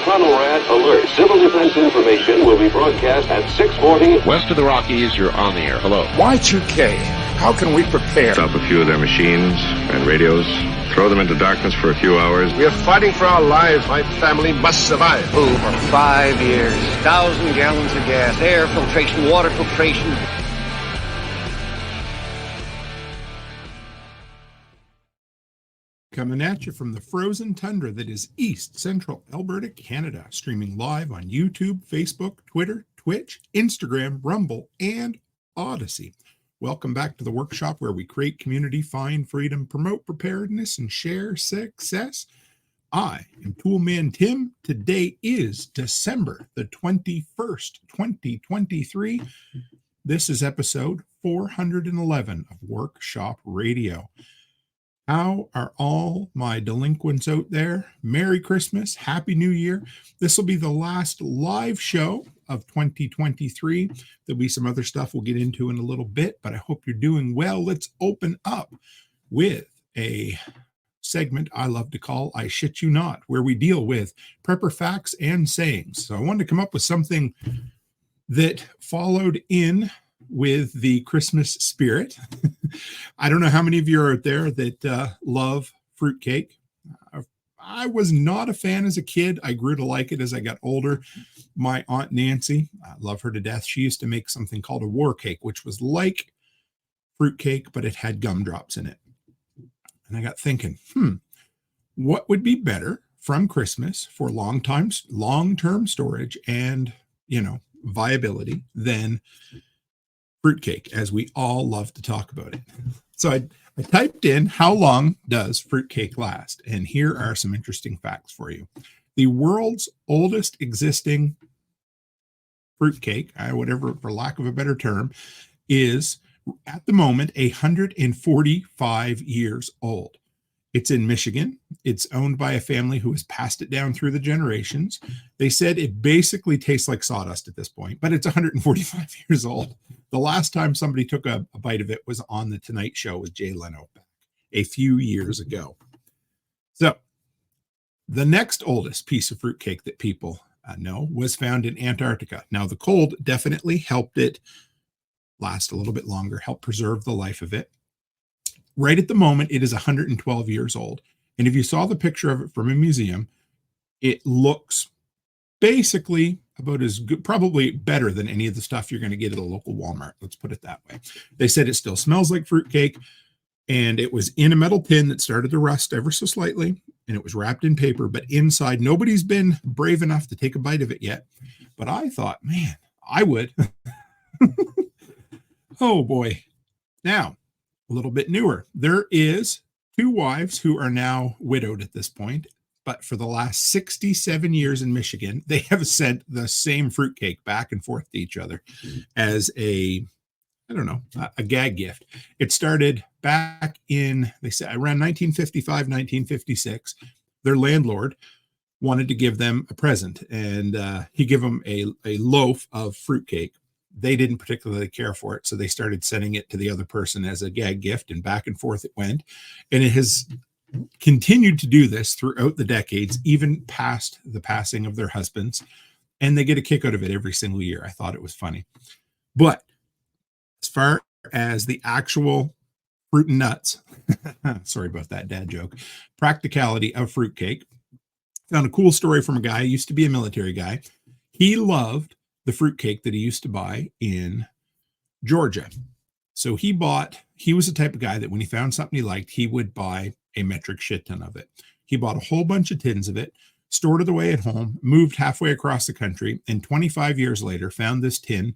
Tunnel Rat alert. Civil defense information will be broadcast at 6:40. West of the Rockies, you're on the air. Hello. Y2K, how can we prepare? Stop a few of their machines and radios. Throw them into darkness for a few hours. We are fighting for our lives. My family must survive. For 5 years, 1,000 gallons of gas, air filtration, water filtration. Coming at you from the frozen tundra that is East Central Alberta, Canada, streaming live on YouTube, Facebook, Twitter, Twitch, Instagram, Rumble, and Odyssey. Welcome back to the workshop where we create community, find freedom, promote preparedness, and share success. I am Toolman Tim. Today is December the 21st, 2023. This is episode 411 of Workshop Radio. How are all my delinquents out there? Merry Christmas, Happy New Year. This will be the last live show of 2023. There'll be some other stuff we'll get into in a little bit, but I hope you're doing well. Let's open up with a segment I love to call I Shit You Not, where we deal with prepper facts and sayings. So I wanted to come up with something that followed in with the Christmas spirit. I don't know how many of you are out there that love fruitcake. I was not a fan as a kid. I grew to like it as I got older. My Aunt Nancy, I love her to death. She used to make something called a war cake, which was like fruitcake, but it had gumdrops in it. And I got thinking, what would be better from Christmas for long-term storage and, viability than fruitcake, as we all love to talk about it. So I typed in, how long does fruitcake last? And here are some interesting facts for you. The world's oldest existing fruitcake, whatever, for lack of a better term, is at the moment 145 years old. It's in Michigan. It's owned by a family who has passed it down through the generations. They said it basically tastes like sawdust at this point, but it's 145 years old. The last time somebody took a bite of it was on The Tonight Show with Jay Leno back a few years ago. So the next oldest piece of fruitcake that people know was found in Antarctica. Now, the cold definitely helped it last a little bit longer, helped preserve the life of it. Right at the moment, it is 112 years old. And if you saw the picture of it from a museum, it looks basically about as good, probably better than any of the stuff you're going to get at a local Walmart. Let's put it that way. They said it still smells like fruitcake, and it was in a metal tin that started to rust ever so slightly, and it was wrapped in paper, but inside, nobody's been brave enough to take a bite of it yet. But I thought, man, I would. Oh boy. Now, a little bit newer. There is 2 wives who are now widowed at this point, but for the last 67 years in Michigan, they have sent the same fruitcake back and forth to each other as a gag gift. It started back in, they said, around 1955, 1956. Their landlord wanted to give them a present, and he gave them a loaf of fruitcake. They didn't particularly care for it, so they started sending it to the other person as a gag gift, and back and forth it went. And it has continued to do this throughout the decades, even past the passing of their husbands, and they get a kick out of it every single year. I thought it was funny. But as far as the actual fruit and nuts, sorry about that dad joke, practicality of fruitcake, found a cool story from a guy who used to be a military guy. He loved the fruitcake that he used to buy in Georgia. So he was the type of guy that when he found something he liked, he would buy a metric shit ton of it. He bought a whole bunch of tins of it, stored it away at home, moved halfway across the country, and 25 years later found this tin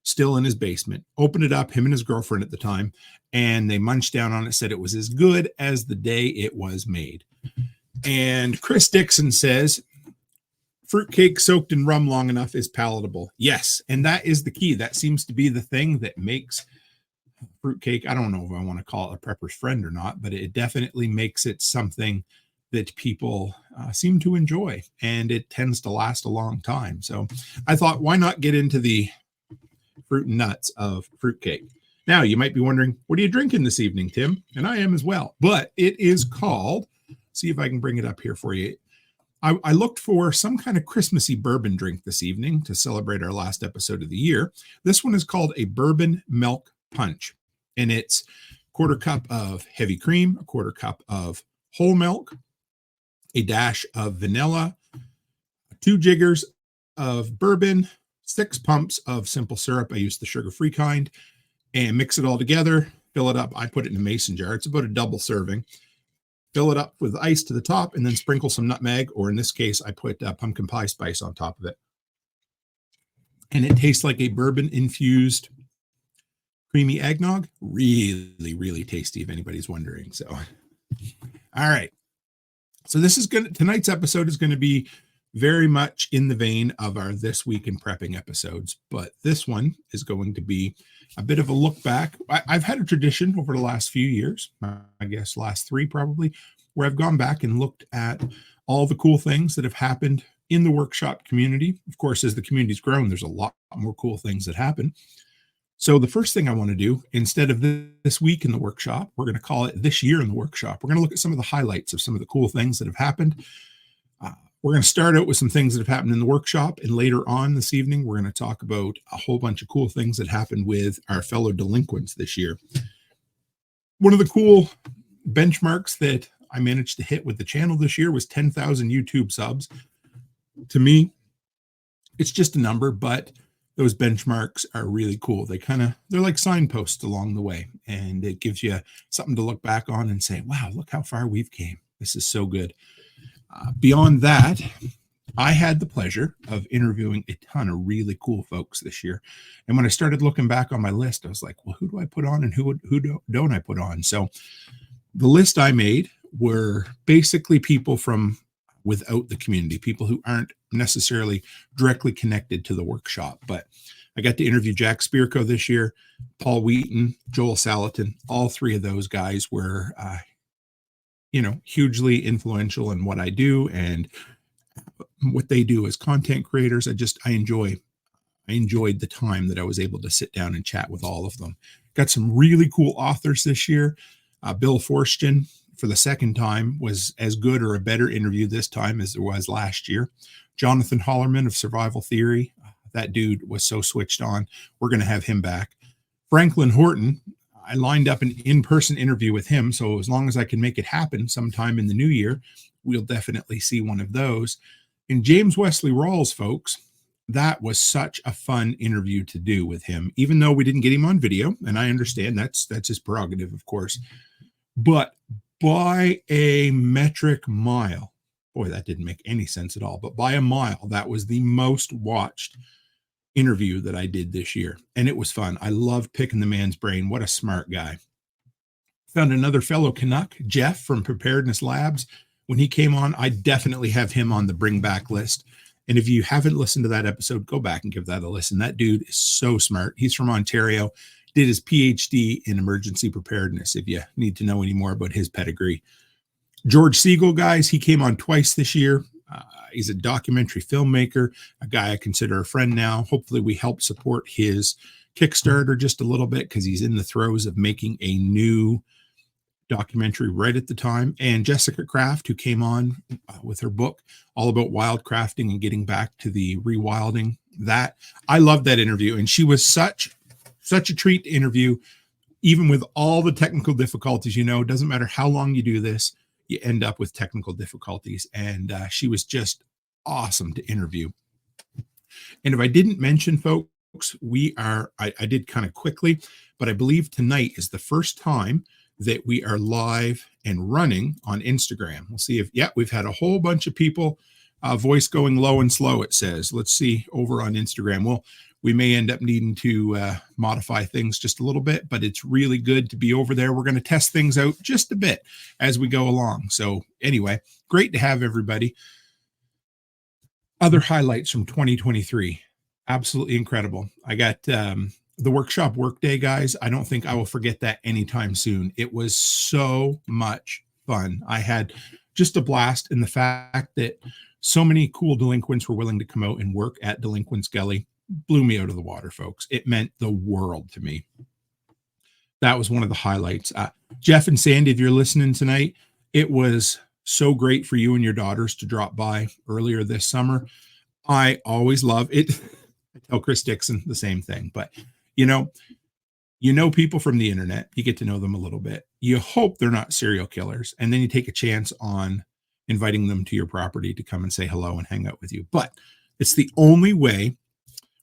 still in his basement, opened it up, him and his girlfriend at the time, and they munched down on it, said it was as good as the day it was made. And Chris Dixon says, fruitcake soaked in rum long enough is palatable. Yes, and that is the key. That seems to be the thing that makes fruitcake, I don't know if I want to call it a prepper's friend or not, but it definitely makes it something that people seem to enjoy, and it tends to last a long time. So I thought, why not get into the fruit and nuts of fruitcake? Now, you might be wondering, what are you drinking this evening, Tim? And I am as well. But it is called, see if I can bring it up here for you. I looked for some kind of Christmassy bourbon drink this evening to celebrate our last episode of the year. This one is called a bourbon milk punch, and it's a quarter cup of heavy cream, a quarter cup of whole milk, a dash of vanilla, 2 jiggers of bourbon, 6 pumps of simple syrup. I use the sugar-free kind, and mix it all together, fill it up. I put it in a mason jar. It's about a double serving. Fill it up with ice to the top, and then sprinkle some nutmeg, or in this case, I put pumpkin pie spice on top of it. And it tastes like a bourbon-infused creamy eggnog. Really, really tasty, if anybody's wondering. So, all right. So tonight's episode is going to be very much in the vein of our This Week in Prepping episodes, but this one is going to be a bit of a look back. I've had a tradition over the last few years, I guess last 3 probably, where I've gone back and looked at all the cool things that have happened in the workshop community. Of course, as the community's grown, there's a lot more cool things that happen. So the first thing I want to do, instead of this week in the workshop, we're going to call it this year in the workshop. We're going to look at some of the highlights of some of the cool things that have happened. We're going to start out with some things that have happened in the workshop, and later on this evening, we're going to talk about a whole bunch of cool things that happened with our fellow delinquents this year. One of the cool benchmarks that I managed to hit with the channel this year was 10,000 YouTube subs. To me, it's just a number, but those benchmarks are really cool. They're like signposts along the way, and it gives you something to look back on and say, wow, look how far we've came. This is so good. Beyond that, I had the pleasure of interviewing a ton of really cool folks this year. And when I started looking back on my list, I was like, well, who do I put on and who don't I put on? So the list I made were basically people from without the community, people who aren't necessarily directly connected to the workshop. But I got to interview Jack Spirko this year, Paul Wheaton, Joel Salatin. All 3 of those guys were hugely influential in what I do and what they do as content creators. I enjoyed the time that I was able to sit down and chat with all of them. Got some really cool authors this year. Bill Forstchen, for the second time, was as good or a better interview this time as it was last year. Jonathan Hollerman of Survival Theory. That dude was so switched on. We're going to have him back. Franklin Horton, I lined up an in-person interview with him, so as long as I can make it happen sometime in the new year, we'll definitely see one of those. And James Wesley Rawls, folks, that was such a fun interview to do with him, even though we didn't get him on video, and I understand that's his prerogative, of course. But by a metric mile, boy, that didn't make any sense at all, but by a mile, that was the most watched interview that I did this year, and it was fun. I loved picking the man's brain. What a smart guy. Found another fellow Canuck, Jeff from Preparedness Labs. When he came on, I definitely have him on the bring back list. And if you haven't listened to that episode, go back and give that a listen. That dude is so smart. He's from Ontario, did his PhD in emergency preparedness, if you need to know any more about his pedigree. George Siegel, guys, he came on twice this year. He's a documentary filmmaker, a guy I consider a friend now. Hopefully we help support his Kickstarter just a little bit, because he's in the throes of making a new documentary right at the time. And Jessica Kraft, who came on with her book all about wildcrafting and getting back to the rewilding. That I loved that interview, and she was such a treat to interview, even with all the technical difficulties. It doesn't matter how long you do this, you end up with technical difficulties. And she was just awesome to interview. And if I didn't mention, folks, I did kind of quickly, but I believe tonight is the first time that we are live and running on Instagram. We'll see we've had a whole bunch of people, voice going low and slow, it says. Let's see over on Instagram. We may end up needing to modify things just a little bit, but it's really good to be over there. We're going to test things out just a bit as we go along. So anyway, great to have everybody. Other highlights from 2023. Absolutely incredible. I got the workshop workday, guys. I don't think I will forget that anytime soon. It was so much fun. I had just a blast, in the fact that so many cool delinquents were willing to come out and work at Delinquents Gully blew me out of the water, folks. It meant the world to me. That was one of the highlights. Jeff and Sandy, if you're listening tonight, it was So great for you and your daughters to drop by earlier this summer. I always love it. I tell Chris Dixon the same thing, but you know people from the internet, you get to know them a little bit. You hope they're not serial killers, and then you take a chance on inviting them to your property to come and say hello and hang out with you. But it's the only way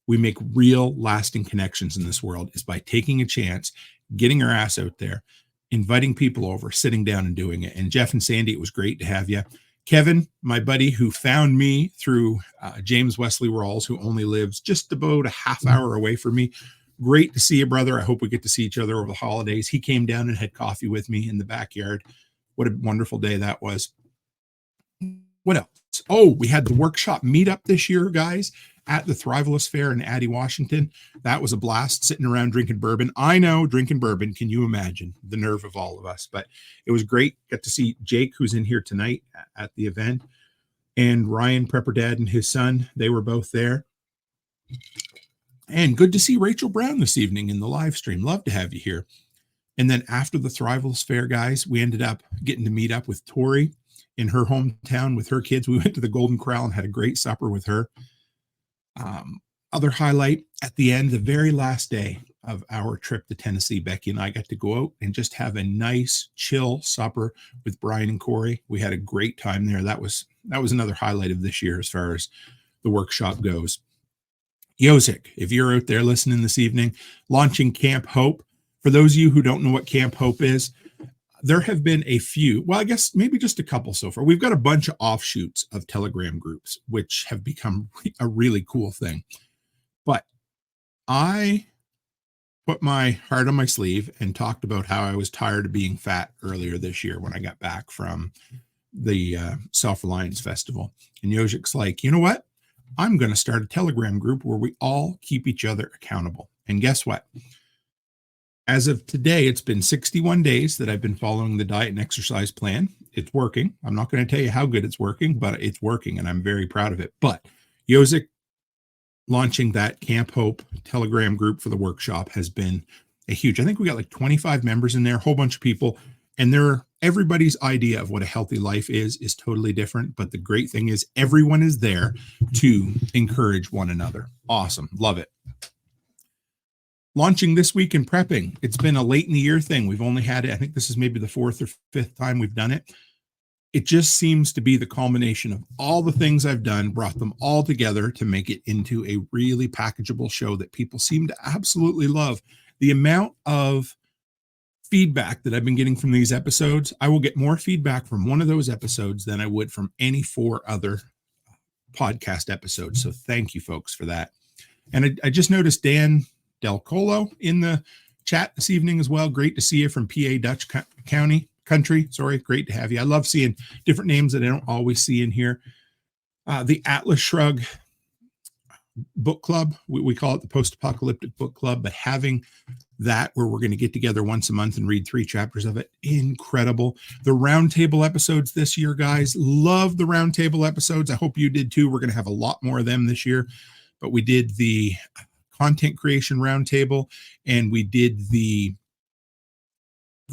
we make real lasting connections in this world is by taking a chance, getting our ass out there, inviting people over, sitting down and doing it. And Jeff and Sandy, it was great to have you. Kevin, my buddy who found me through James Wesley Rawls, who only lives just about a half hour away from me. Great to see you, brother. I hope we get to see each other over the holidays. He came down and had coffee with me in the backyard. What a wonderful day that was. What else? Oh, we had the workshop meetup this year, guys, at the Thrivalist Fair in Addie, Washington. That was a blast, sitting around drinking bourbon. I know, drinking bourbon. Can you imagine the nerve of all of us? But it was great. Got to see Jake, who's in here tonight at the event, and Ryan Prepper Dad and his son. They were both there. And good to see Rachel Brown this evening in the live stream. Love to have you here. And then after the Thrivalist Fair, guys, we ended up getting to meet up with Tori in her hometown with her kids. We went to the Golden Corral and had a great supper with her. Other highlight at the end, the very last day of our trip to Tennessee, Becky and I got to go out and just have a nice chill supper with Brian and Corey. We had a great time there. That was another highlight of this year as far as the workshop goes. U.S.A, if you're out there listening this evening, launching Camp Hope. For those of you who don't know what Camp Hope is, there have been a few, well, I guess maybe just a couple so far. We've got a bunch of offshoots of Telegram groups, which have become a really cool thing. But I put my heart on my sleeve and talked about how I was tired of being fat earlier this year when I got back from the Self-Reliance Festival. And Yojik's like, you know what? I'm going to start a Telegram group where we all keep each other accountable. And guess what? As of today, it's been 61 days that I've been following the diet and exercise plan. It's working. I'm not going to tell you how good it's working, but it's working, and I'm very proud of it. But Yosick launching that Camp Hope Telegram group for the workshop has been a huge. I think we got like 25 members in there, a whole bunch of people, and everybody's idea of what a healthy life is totally different. But the great thing is everyone is there to encourage one another. Awesome. Love it. Launching this week in prepping. It's been a late in the year thing. We've only had it. I think this is maybe the 4th or 5th time we've done it. It just seems to be the culmination of all the things I've done, brought them all together to make it into a really packageable show that people seem to absolutely love. The amount of feedback that I've been getting from these episodes, I will get more feedback from one of those episodes than I would from any 4 other podcast episodes. So thank you folks for that. And I just noticed Dan Del Colo in the chat this evening as well. Great to see you from PA Dutch country. Sorry. Great to have you. I love seeing different names that I don't always see in here. The Atlas Shrug book club. We call it the Post-Apocalyptic Book Club, but having that where we're going to get together once a month and read 3 chapters of it. Incredible. The roundtable episodes this year, guys. Love the roundtable episodes. I hope you did too. We're going to have a lot more of them this year, but we did the content creation roundtable, and we did the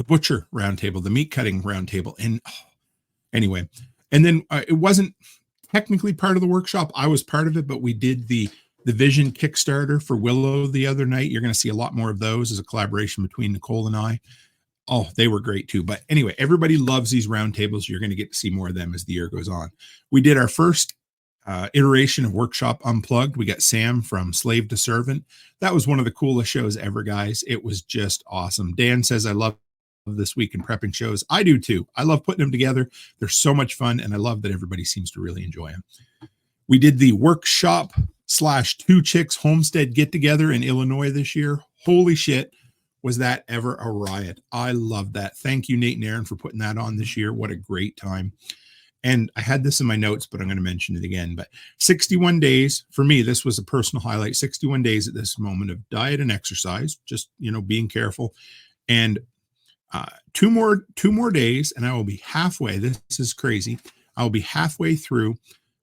butcher roundtable, the meat cutting roundtable. And anyway, and then it wasn't technically part of the workshop. I was part of it, but we did the Vision Kickstarter for Willow the other night. You're going to see a lot more of those as a collaboration between Nicole and I. Oh, they were great too. But anyway, everybody loves these roundtables. You're going to get to see more of them as the year goes on. We did our first iteration of Workshop Unplugged. We got Sam from Slave to Servant. That was one of the coolest shows ever, guys. It was just awesome. Dan says, I love this week in prepping shows. I do too. I love putting them together. They're so much fun, and I love that everybody seems to really enjoy them. We did the workshop / 2 Chicks Homestead get together in Illinois this year. Holy shit, was that ever a riot. I love that. Thank you, Nate and Aaron, for putting that on this year. What a great time. And I had this in my notes, but I'm going to mention it again. But 61 days, for me, this was a personal highlight. 61 days at this moment of diet and exercise, just, being careful. And two more days, and I will be halfway. This is crazy. I will be halfway through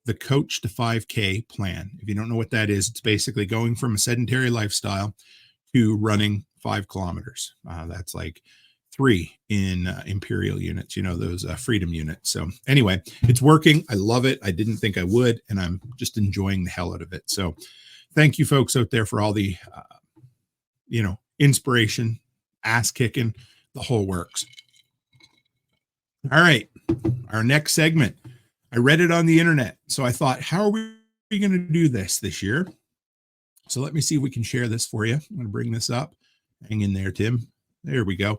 the Coach to 5K plan. If you don't know what that is, it's basically going from a sedentary lifestyle to running 5 kilometers. That's like 3 in Imperial units, those Freedom units. So anyway, it's working. I love it. I didn't think I would, and I'm just enjoying the hell out of it. So thank you folks out there for all the, inspiration, ass kicking, the whole works. All right. Our next segment, I read it on the internet. So I thought, how are we going to do this year? So let me see if we can share this for you. I'm going to bring this up. Hang in there, Tim. There we go.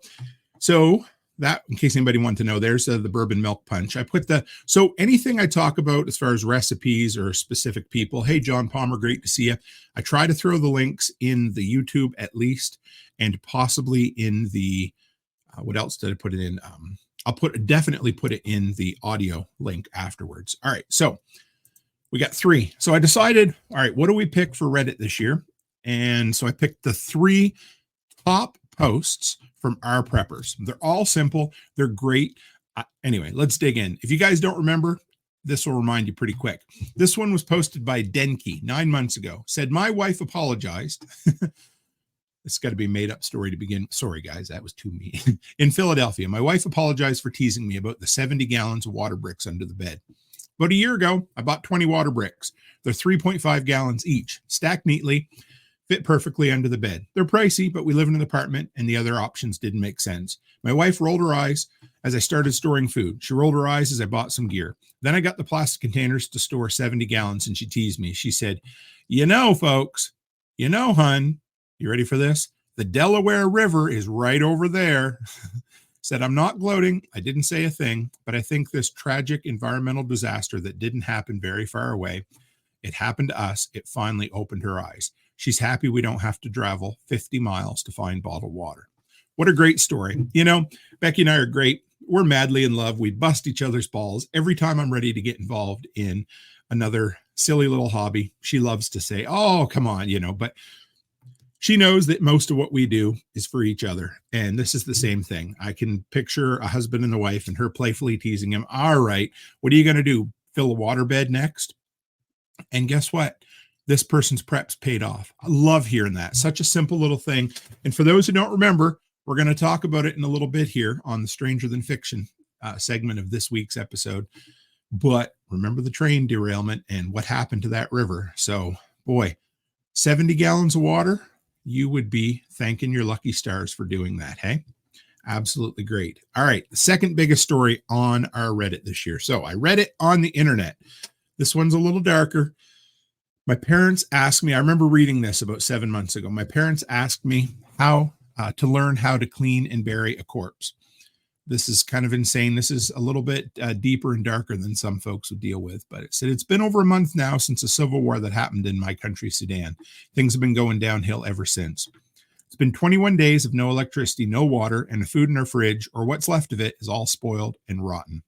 So that, in case anybody wanted to know, there's the bourbon milk punch. I put so anything I talk about as far as recipes or specific people, hey, John Palmer, great to see you. I try to throw the links in the YouTube at least, and possibly in the, what else did I put it in? I'll definitely put it in the audio link afterwards. All right. So we got 3. So I decided, all right, what do we pick for Reddit this year? And so I picked the 3 top posts from our preppers. They're all simple. They're great. Anyway, let's dig in. If you guys don't remember, this will remind you pretty quick. This one was posted by Denki 9 months ago. Said, my wife apologized. It's got to be a made up story to begin. Sorry, guys, that was too mean. In Philadelphia, my wife apologized for teasing me about the 70 gallons of water bricks under the bed. About a year ago, I bought 20 water bricks. They're 3.5 gallons each, stacked neatly, fit perfectly under the bed. They're pricey, but we live in an apartment and the other options didn't make sense. My wife rolled her eyes as I started storing food. She rolled her eyes as I bought some gear. Then I got the plastic containers to store 70 gallons and she teased me. She said, folks, hun, you ready for this? The Delaware River is right over there. Said, I'm not gloating. I didn't say a thing, but I think this tragic environmental disaster that didn't happen very far away, it happened to us. It finally opened her eyes. She's happy we don't have to travel 50 miles to find bottled water. What a great story. Becky and I are great. We're madly in love. We bust each other's balls. Every time I'm ready to get involved in another silly little hobby, she loves to say, oh, come on, but she knows that most of what we do is for each other. And this is the same thing. I can picture a husband and a wife and her playfully teasing him. All right, what are you going to do? Fill a waterbed next? And guess what? This person's preps paid off. I love hearing that. Such a simple little thing. And for those who don't remember, we're going to talk about it in a little bit here on the Stranger Than Fiction segment of this week's episode. But remember the train derailment and what happened to that river. So, boy, 70 gallons of water. You would be thanking your lucky stars for doing that. Hey, absolutely great. All right. The second biggest story on our Reddit this year. So I read it on the internet. This one's a little darker. My parents asked me, I remember reading this about 7 months ago. My parents asked me how to learn how to clean and bury a corpse. This is kind of insane. This is a little bit deeper and darker than some folks would deal with. But it said, it's been over a month now since a civil war that happened in my country, Sudan. Things have been going downhill ever since. It's been 21 days of no electricity, no water, and the food in our fridge, or what's left of it, is all spoiled and rotten.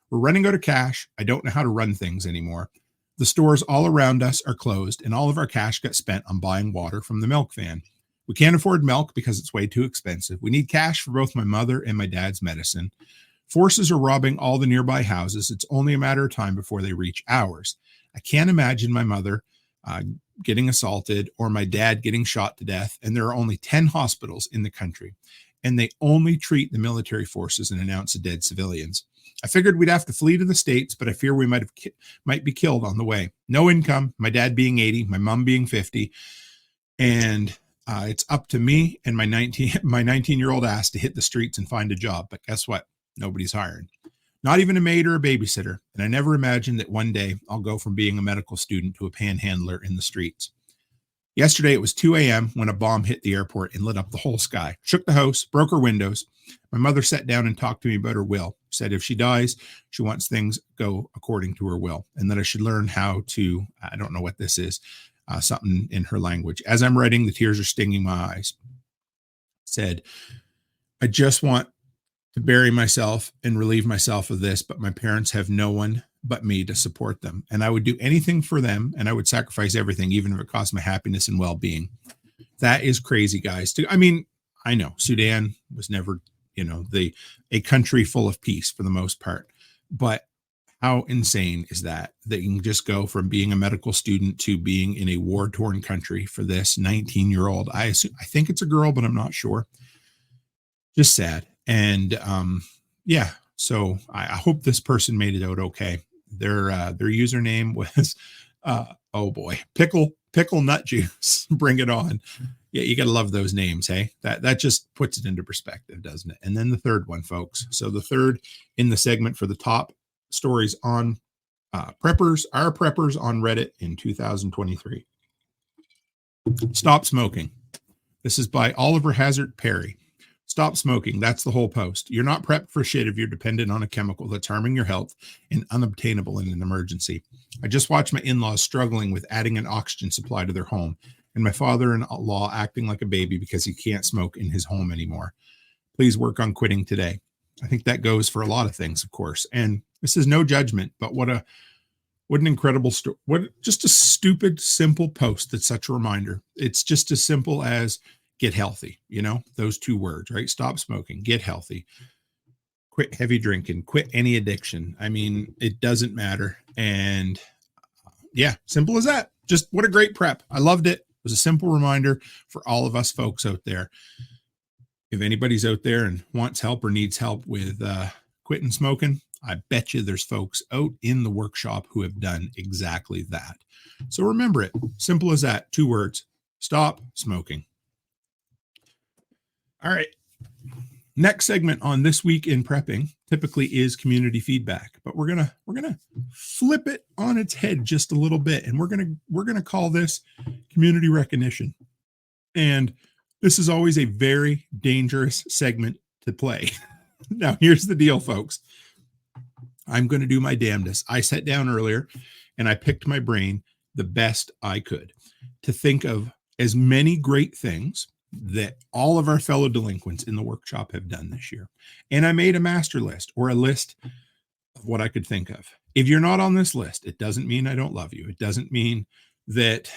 We're running out of cash. I don't know how to run things anymore. The stores all around us are closed, and all of our cash got spent on buying water from the milk van. We can't afford milk because it's way too expensive. We need cash for both my mother and my dad's medicine. Forces are robbing all the nearby houses. It's only a matter of time before they reach ours. I can't imagine my mother getting assaulted or my dad getting shot to death. And there are only 10 hospitals in the country, and they only treat the military forces and announce the dead civilians. I figured we'd have to flee to the States, but I fear we might be killed on the way. No income, my dad being 80, my mom being 50, and it's up to me and my 19-year-old ass to hit the streets and find a job. But guess what? Nobody's hiring. Not even a maid or a babysitter. And I never imagined that one day I'll go from being a medical student to a panhandler in the streets. Yesterday, it was 2 a.m. when a bomb hit the airport and lit up the whole sky, shook the house, broke her windows. My mother sat down and talked to me about her will, said if she dies, she wants things go according to her will, and that I should learn how to, I don't know what this is, something in her language. As I'm writing, the tears are stinging my eyes. Said, I just want to bury myself and relieve myself of this, but my parents have no one but me to support them. And I would do anything for them, and I would sacrifice everything, even if it cost my happiness and well-being. That is crazy, guys. I mean, I know Sudan was never, a country full of peace for the most part, but how insane is that you can just go from being a medical student to being in a war-torn country for this 19-year-old. I think it's a girl, but I'm not sure. Just sad. And yeah, so I hope this person made it out okay. Their username was oh boy, pickle nut juice. Bring it on. Yeah, you got to love those names. Hey, that just puts it into perspective, doesn't it? And then the third one, folks. So the third in the segment for the top stories on preppers on Reddit in 2023. Stop smoking. This is by Oliver Hazard Perry. Stop smoking. That's the whole post. You're not prepped for shit if you're dependent on a chemical that's harming your health and unobtainable in an emergency. I just watched my in-laws struggling with adding an oxygen supply to their home, and my father-in-law acting like a baby because he can't smoke in his home anymore. Please work on quitting today. I think that goes for a lot of things, of course. And this is no judgment, but what an incredible story. Just a stupid, simple post that's such a reminder. It's just as simple as get healthy, those two words, right? Stop smoking, get healthy, quit heavy drinking, quit any addiction. I mean, it doesn't matter. And yeah, simple as that. Just what a great prep. I loved it. It was a simple reminder for all of us folks out there. If anybody's out there and wants help or needs help with quitting smoking, I bet you there's folks out in the workshop who have done exactly that. So remember it. Simple as that. 2 words. Stop smoking. All right. Next segment on This Week in Prepping typically is community feedback, but we're gonna flip it on its head just a little bit, and we're gonna call this community recognition. And this is always a very dangerous segment to play. Now, here's the deal, folks. I'm going to do my damnedest. I sat down earlier and I picked my brain the best I could to think of as many great things that all of our fellow delinquents in the workshop have done this year. And I made a master list, or a list of what I could think of. If you're not on this list, it doesn't mean I don't love you. It doesn't mean that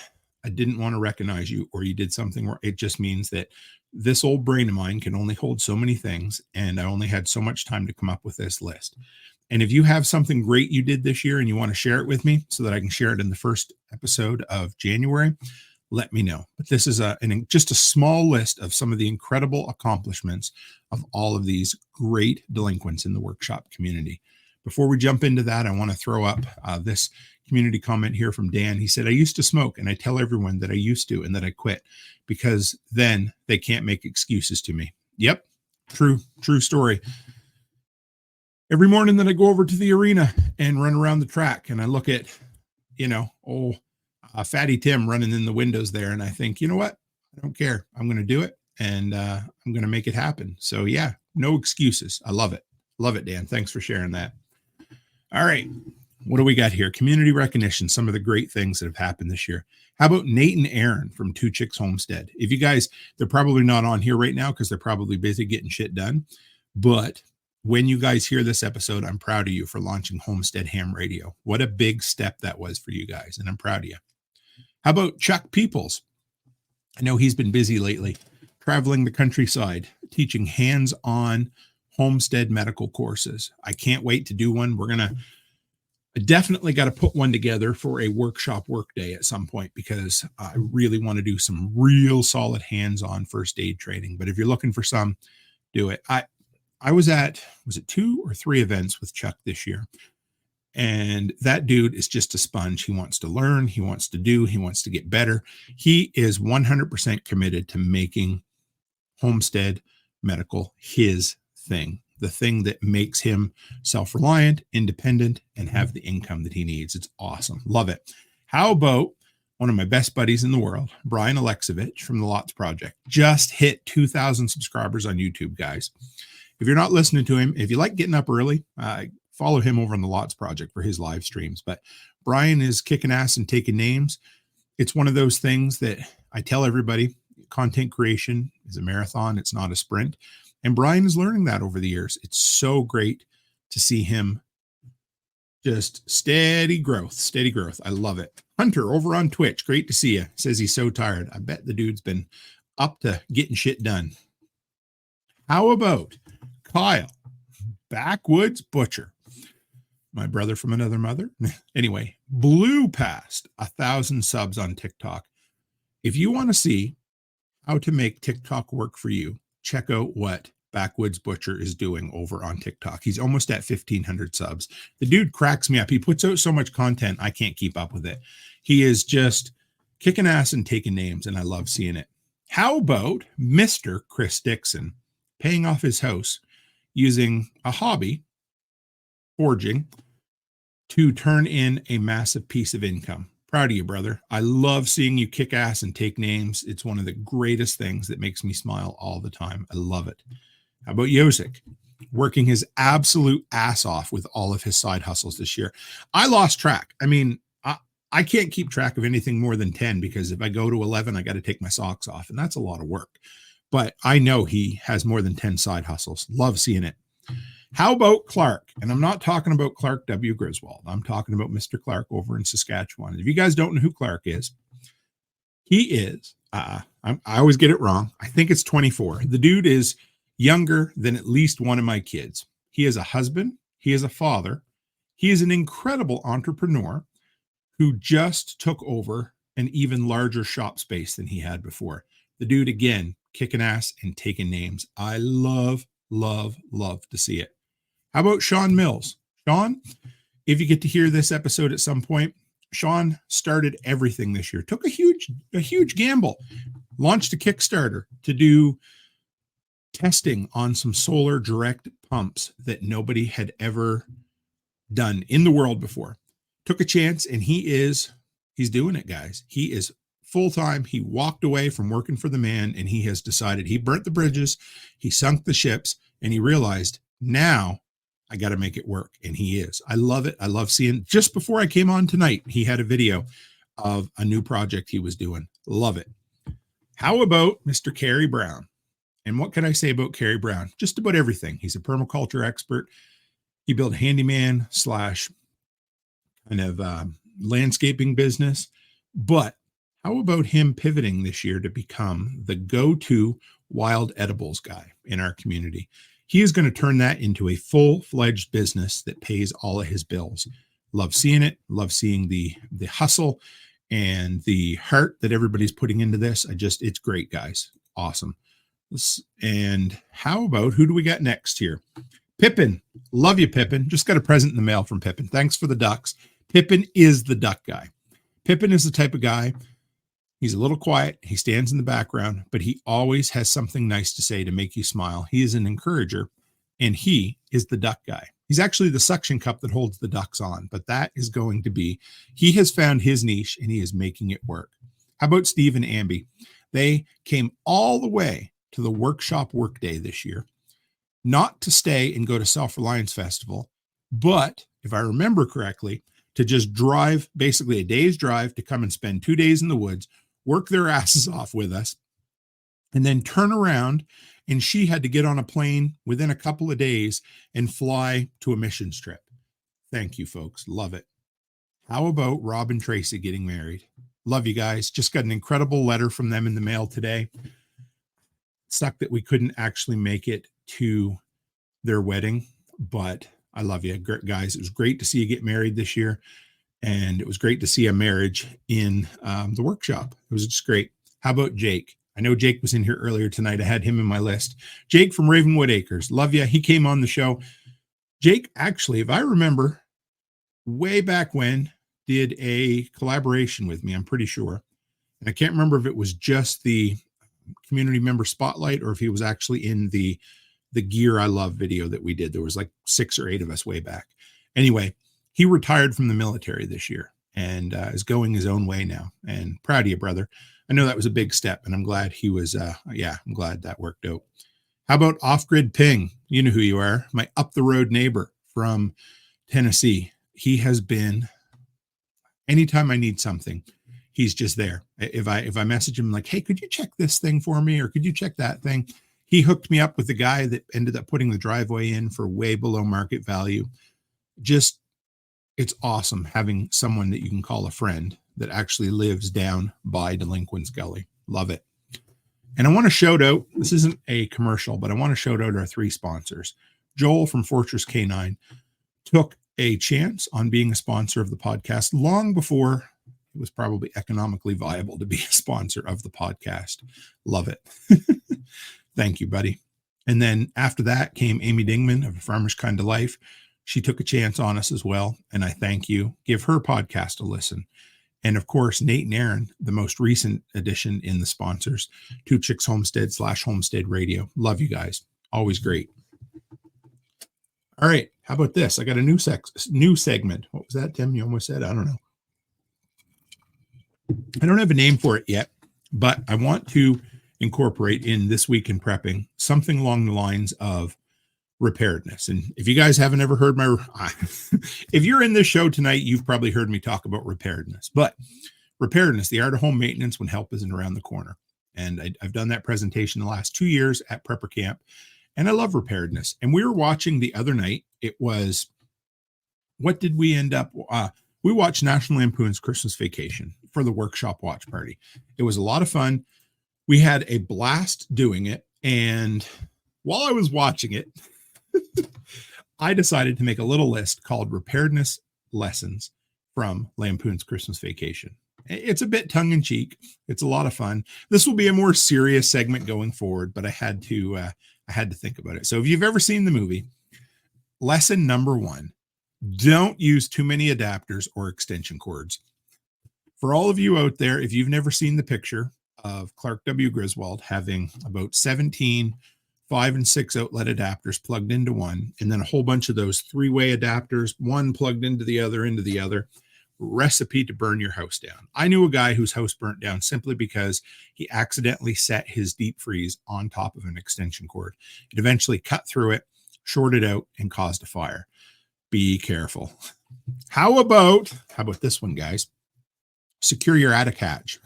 I didn't want to recognize you or you did something wrong. It just means that this old brain of mine can only hold so many things, and I only had so much time to come up with this list. And if you have something great you did this year and you want to share it with me so that I can share it in the first episode of January, let me know. But this is just a small list of some of the incredible accomplishments of all of these great delinquents in the workshop community. Before we jump into that, I want to throw up this community comment here from Dan. He said, I used to smoke, and I tell everyone that I used to and that I quit because then they can't make excuses to me. Yep, true story. Every morning that I go over to the arena and run around the track and I look at, Fatty Tim running in the windows there, and I think, you know what? I don't care. I'm going to do it, and I'm going to make it happen. So yeah, no excuses. I love it. Love it, Dan. Thanks for sharing that. All right. What do we got here? Community recognition, some of the great things that have happened this year. How about Nate and Aaron from Two Chicks Homestead? If you guys, they're probably not on here right now because they're probably busy getting shit done. But when you guys hear this episode, I'm proud of you for launching Homestead Ham Radio. What a big step that was for you guys, and I'm proud of you. How about Chuck Peoples? I know he's been busy lately, traveling the countryside, teaching hands-on homestead medical courses. I can't wait to do one. I definitely got to put one together for a workshop work day at some point because I really want to do some real solid hands-on first aid training. But if you're looking for some, do it. I was at 2 or 3 events with Chuck this year. And that dude is just a sponge. He wants to learn. He wants to do. He wants to get better. He is 100% committed to making homestead medical his thing, the thing that makes him self-reliant, independent, and have the income that he needs. It's awesome. Love it. How about one of my best buddies in the world, Brian Alexovich from the Lots Project, just hit 2,000 subscribers on YouTube, guys. If you're not listening to him, if you like getting up early, follow him over on the Lots Project for his live streams. But Brian is kicking ass and taking names. It's one of those things that I tell everybody, content creation is a marathon. It's not a sprint. And Brian is learning that over the years. It's so great to see him just steady growth. I love it. Hunter over on Twitch. Great to see you. Says he's so tired. I bet the dude's been up to getting shit done. How about Kyle, Backwoods Butcher? My brother from another mother. Anyway, blew past 1,000 subs on TikTok. If you want to see how to make TikTok work for you, check out what Backwoods Butcher is doing over on TikTok. He's almost at 1,500 subs. The dude cracks me up. He puts out so much content, I can't keep up with it. He is just kicking ass and taking names, and I love seeing it. How about Mr. Chris Dixon paying off his house using a hobby, forging, to turn in a massive piece of income? Proud of you, brother. I love seeing you kick ass and take names. It's one of the greatest things that makes me smile all the time. I love it. How about Yosik working his absolute ass off with all of his side hustles this year? I lost track. I mean, I can't keep track of anything more than 10 because if I go to 11, I got to take my socks off, and that's a lot of work. But I know he has more than 10 side hustles. Love seeing it. How about Clark? And I'm not talking about Clark W. Griswold. I'm talking about Mr. Clark over in Saskatchewan. If you guys don't know who Clark is, he is, I always get it wrong. I think it's 24. The dude is younger than at least one of my kids. He is a husband. He is a father. He is an incredible entrepreneur who just took over an even larger shop space than he had before. The dude, again, kicking ass and taking names. I love to see it. How about Sean Mills? Sean, if you get to hear this episode at some point, Sean started everything this year. Took a huge gamble. Launched a Kickstarter to do testing on some solar direct pumps that nobody had ever done in the world before. Took a chance, and he's doing it, guys. He is full-time. He walked away from working for the man, and he has decided he burnt the bridges, he sunk the ships, and he realized, now I got to make it work. And he is. I love it. I love seeing. Just before I came on tonight, he had a video of a new project he was doing. Love it. How about Mr. Kerry Brown? And what can I say about Kerry Brown? Just about everything. He's a permaculture expert. He built handyman / kind of landscaping business. But how about him pivoting this year to become the go-to wild edibles guy in our community? He is going to turn that into a full-fledged business that pays all of his bills. Love seeing it. Love seeing the hustle and the heart that everybody's putting into this. It's great, guys. Awesome. And how about, who do we got next here? Pippin. Love you, Pippin. Just got a present in the mail from Pippin. Thanks for the ducks. Pippin is the duck guy. Pippin is the type of guy, he's a little quiet. He stands in the background, but he always has something nice to say to make you smile. He is an encourager, and he is the duck guy. He's actually the suction cup that holds the ducks on, but that is going to be, he has found his niche, and he is making it work. How about Steve and Amby? They came all the way to the workshop workday this year, not to stay and go to Self-Reliance Festival, but if I remember correctly, to just drive, basically a day's drive, to come and spend 2 days in the woods, work their asses off with us, and then turn around, and she had to get on a plane within a couple of days and fly to a missions trip. Thank you, folks. Love it. How about Rob and Tracy getting married? Love you guys. Just got an incredible letter from them in the mail today. Sucked that we couldn't actually make it to their wedding, but I love you guys. It was great to see you get married this year. And it was great to see a marriage in the workshop. It was just great. How about Jake? I know Jake was in here earlier tonight. I had him in my list. Jake from Ravenwood Acres. Love you. He came on the show. Jake, actually, if I remember, way back when, did a collaboration with me, I'm pretty sure. And I can't remember if it was just the community member spotlight or if he was actually in the Gear I Love video that we did. There was like 6 or 8 of us way back. Anyway, he retired from the military this year and is going his own way now. And proud of you, brother. I know that was a big step, and I'm glad he was, I'm glad that worked out. How about Off-Grid Ping? You know who you are. My up-the-road neighbor from Tennessee. He has been, anytime I need something, he's just there. If I message him like, hey, could you check this thing for me? Or could you check that thing? He hooked me up with the guy that ended up putting the driveway in for way below market value. Just, it's awesome having someone that you can call a friend that actually lives down by Delinquents Gully. Love it. And I want to shout out, this isn't a commercial, but I want to shout out our 3 sponsors. Joel from Fortress K9 took a chance on being a sponsor of the podcast long before it was probably economically viable to be a sponsor of the podcast. Love it. Thank you, buddy. And then after that came Amy Dingman of A Farmer's Kind of Life. She took a chance on us as well, and I thank you. Give her podcast a listen. And of course, Nate and Aaron, the most recent addition in the sponsors, Two Chicks Homestead / Homestead Radio. Love you guys. Always great. All right. How about this? I got a new segment. What was that, Tim? You almost said, I don't know. I don't have a name for it yet, but I want to incorporate in This Week in Prepping something along the lines of preparedness. And if you guys haven't ever heard if you're in this show tonight, you've probably heard me talk about preparedness. But preparedness, the art of home maintenance when help isn't around the corner. And I've done that presentation the last 2 years at Prepper Camp, and I love preparedness. And we were watching the other night. It was, what did we end up? We watched National Lampoon's Christmas Vacation for the workshop watch party. It was a lot of fun. We had a blast doing it. And while I was watching it, I decided to make a little list called Preparedness Lessons from Lampoon's Christmas Vacation. It's a bit tongue-in-cheek. It's a lot of fun. This will be a more serious segment going forward, but I had to think about it. So if you've ever seen the movie, lesson number 1, don't use too many adapters or extension cords. For all of you out there, if you've never seen the picture of Clark W. Griswold having about 17 5 and 6 outlet adapters plugged into one, and then a whole bunch of those 3-way adapters, one plugged into the other, recipe to burn your house down. I knew a guy whose house burnt down simply because he accidentally set his deep freeze on top of an extension cord. It eventually cut through it, shorted out, and caused a fire. Be careful. How about this one, guys? Secure your attic hatch.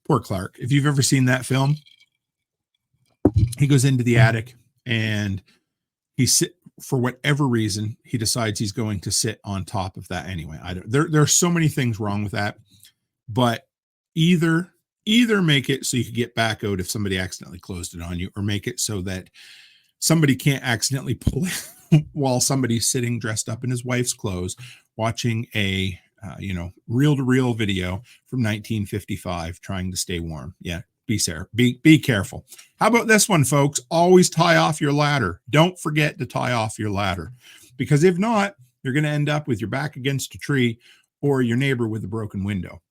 Poor Clark. If you've ever seen that film, he goes into the attic and for whatever reason, he decides he's going to sit on top of that anyway. There are so many things wrong with that, but either make it so you can get back out if somebody accidentally closed it on you, or make it so that somebody can't accidentally pull it while somebody's sitting dressed up in his wife's clothes, watching a reel-to-reel video from 1955, trying to stay warm. Yeah. Be careful. How about this one, folks? Always tie off your ladder. Don't forget to tie off your ladder, because if not, you're going to end up with your back against a tree or your neighbor with a broken window.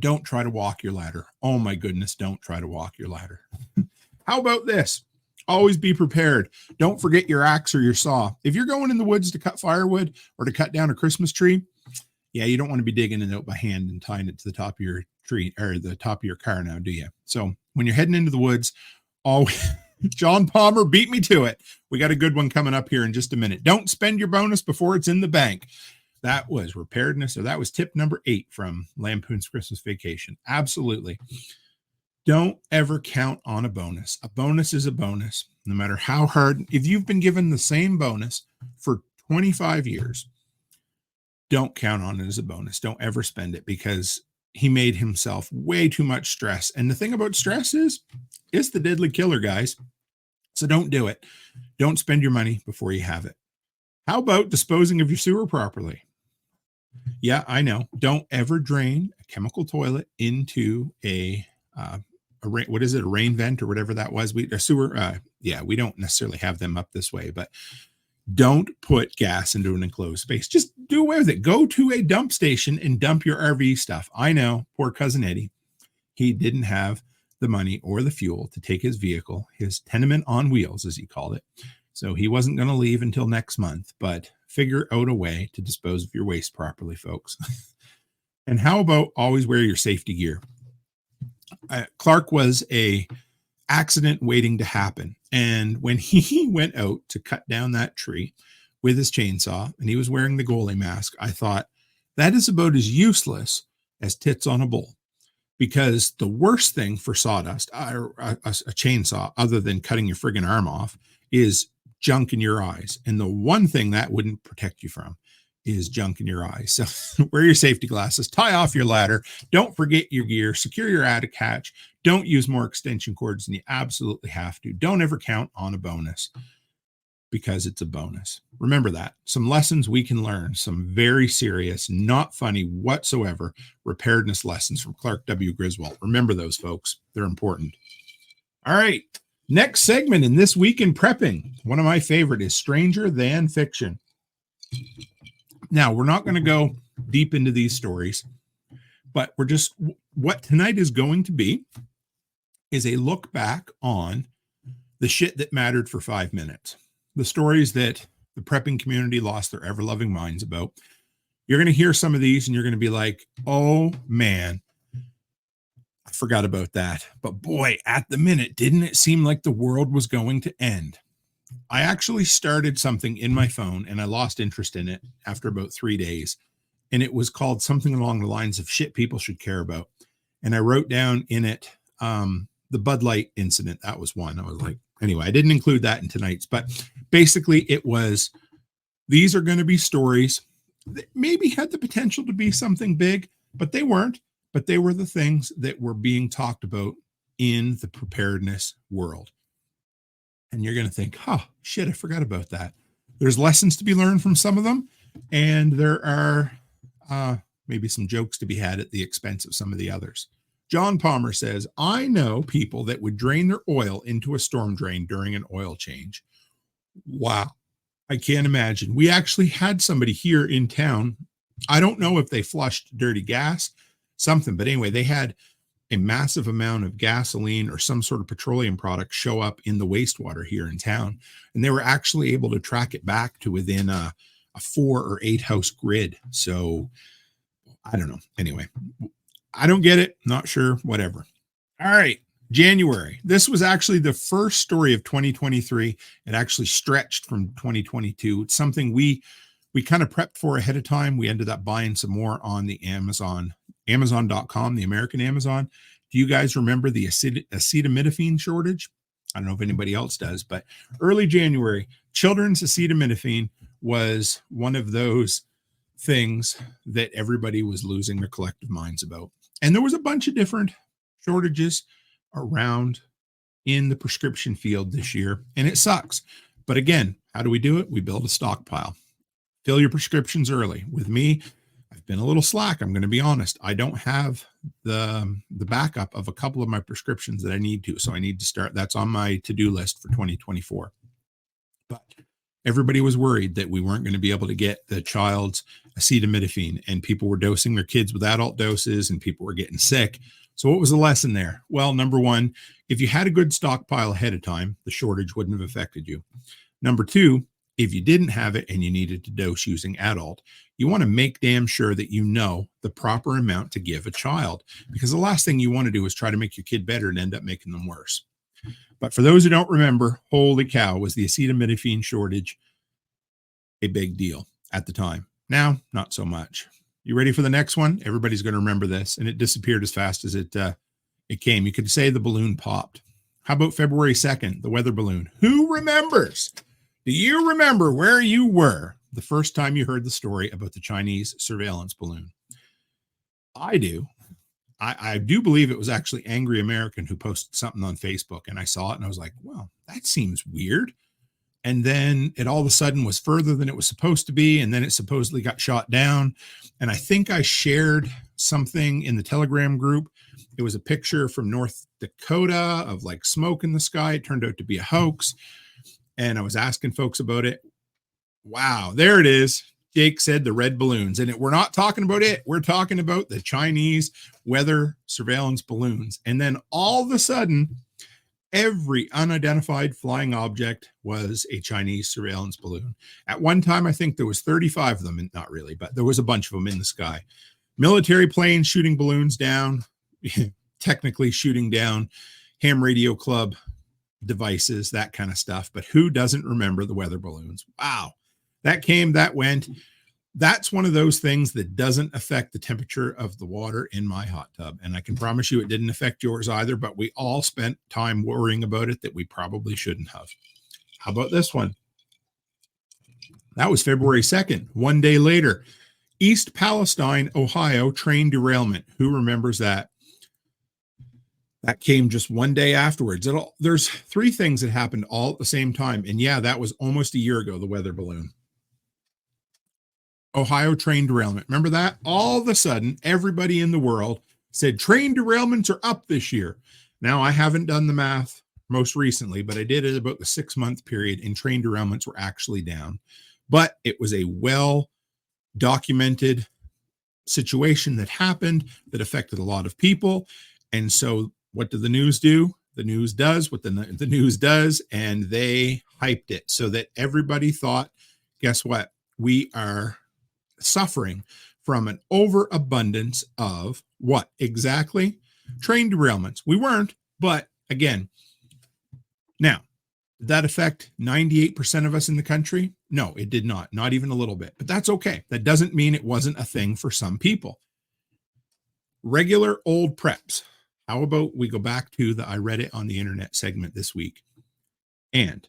Don't try to walk your ladder. Oh my goodness, don't try to walk your ladder. How about this? Always be prepared. Don't forget your axe or your saw. If you're going in the woods to cut firewood or to cut down a Christmas tree, yeah, you don't want to be digging it out by hand and tying it to the top of your tree or the top of your car now, do you? So when you're heading into the woods, always, John Palmer beat me to it. We got a good one coming up here in just a minute. Don't spend your bonus before it's in the bank. That was preparedness, or that was tip number 8 from Lampoon's Christmas Vacation. Absolutely. Don't ever count on a bonus. A bonus is a bonus, no matter how hard. If you've been given the same bonus for 25 years, don't count on it as a bonus. Don't ever spend it, because he made himself way too much stress. And the thing about stress is, it's the deadly killer, guys. So don't do it. Don't spend your money before you have it. How about disposing of your sewer properly? Yeah, I know. Don't ever drain a chemical toilet into a rain vent or whatever that was. We don't necessarily have them up this way, but don't put gas into an enclosed space. Just do away with it. Go to a dump station and dump your RV stuff. I know, poor cousin Eddie. He didn't have the money or the fuel to take his vehicle, his tenement on wheels, as he called it. So he wasn't going to leave until next month, but figure out a way to dispose of your waste properly, folks. And how about always wear your safety gear? Clark was a accident waiting to happen. And when he went out to cut down that tree with his chainsaw and he was wearing the goalie mask, I thought that is about as useless as tits on a bull, because the worst thing for sawdust, or a chainsaw, other than cutting your friggin' arm off, is junk in your eyes. And the one thing that wouldn't protect you from is junk in your eyes. So wear your safety glasses, tie off your ladder, don't forget your gear, secure your attic hatch, don't use more extension cords than you absolutely have to. Don't ever count on a bonus, because it's a bonus. Remember that. Some lessons we can learn, some very serious, not funny whatsoever, preparedness lessons from Clark W. Griswold. Remember those, folks. They're important. All right. Next segment in This Week in Prepping, one of my favorite is Stranger Than Fiction. Now, we're not going to go deep into these stories, but what tonight is going to be is a look back on the shit that mattered for 5 minutes. The stories that the prepping community lost their ever-loving minds about. You're going to hear some of these and you're going to be like, oh man, I forgot about that. But boy, at the minute, didn't it seem like the world was going to end? I actually started something in my phone and I lost interest in it after about 3 days. And it was called something along the lines of shit people should care about. And I wrote down in it, the Bud Light incident. That was one. I was like, anyway, I didn't include that in tonight's, but basically it was, these are going to be stories that maybe had the potential to be something big, but they weren't, but they were the things that were being talked about in the preparedness world. And you're going to think, oh, shit, I forgot about that. There's lessons to be learned from some of them. And there are maybe some jokes to be had at the expense of some of the others. John Palmer says, I know people that would drain their oil into a storm drain during an oil change. Wow. I can't imagine. We actually had somebody here in town. I don't know if they flushed dirty gas, something, but anyway, they had a massive amount of gasoline or some sort of petroleum product show up in the wastewater here in town. And they were actually able to track it back to within a 4 or 8 house grid. So I don't know. Anyway, I don't get it. Not sure. Whatever. All right. January. This was actually the first story of 2023. It actually stretched from 2022. It's something we kind of prepped for ahead of time. We ended up buying some more on the Amazon.com, the American Amazon. Do you guys remember the acetaminophen shortage? I don't know if anybody else does, but early January, children's acetaminophen was one of those things that everybody was losing their collective minds about. And there was a bunch of different shortages around in the prescription field this year, and it sucks. But again, how do we do it? We build a stockpile. Fill your prescriptions early. With me, I've been a little slack. I'm going to be honest. I don't have the backup of a couple of my prescriptions that I need to. So I need to start. That's on my to-do list for 2024. But everybody was worried that we weren't going to be able to get the child's acetaminophen, and people were dosing their kids with adult doses and people were getting sick. So what was the lesson there? Well, number one, if you had a good stockpile ahead of time, the shortage wouldn't have affected you. Number two, if you didn't have it and you needed to dose using adult, you want to make damn sure that you know the proper amount to give a child, because the last thing you want to do is try to make your kid better and end up making them worse. But for those who don't remember, holy cow, was the acetaminophen shortage a big deal at the time. Now, not so much. You ready for the next one? Everybody's going to remember this, and it disappeared as fast as it came. You could say the balloon popped. How about February 2nd, the weather balloon? Who remembers? Do you remember where you were the first time you heard the story about the Chinese surveillance balloon? I do. I do believe it was actually Angry American who posted something on Facebook, and I saw it and I was like, well, that seems weird. And then it all of a sudden was further than it was supposed to be. And then it supposedly got shot down. And I think I shared something in the Telegram group. It was a picture from North Dakota of like smoke in the sky. It turned out to be a hoax. And I was asking folks about it. Wow, there it is. Jake said the red balloons. And we're not talking about it. We're talking about the Chinese weather surveillance balloons. And then all of a sudden, every unidentified flying object was a Chinese surveillance balloon. At one time, I think there was 35 of them, and not really, but there was a bunch of them in the sky. Military planes shooting balloons down, technically shooting down ham radio club devices, that kind of stuff. But who doesn't remember the weather balloons? Wow. That came, that went. That's one of those things that doesn't affect the temperature of the water in my hot tub. And I can promise you it didn't affect yours either, but we all spent time worrying about it that we probably shouldn't have. How about this one? That was February 2nd, one day later. East Palestine, Ohio, train derailment. Who remembers that? That came just one day afterwards. There's 3 things that happened all at the same time. And yeah, that was almost a year ago, the weather balloon. Ohio train derailment. Remember that? All of a sudden, everybody in the world said train derailments are up this year. Now, I haven't done the math most recently, but I did it about the 6-month period, and train derailments were actually down. But it was a well-documented situation that happened that affected a lot of people. And so what did the news do? The news does what the news does, and they hyped it so that everybody thought, guess what? We are suffering from an overabundance of what exactly? Train derailments. We weren't, but again, now, did that affect 98% of us in the country? No, it did not even a little bit, but that's okay. That doesn't mean it wasn't a thing for some people. Regular old preps. How about we go back to the I read it on the internet segment this week, and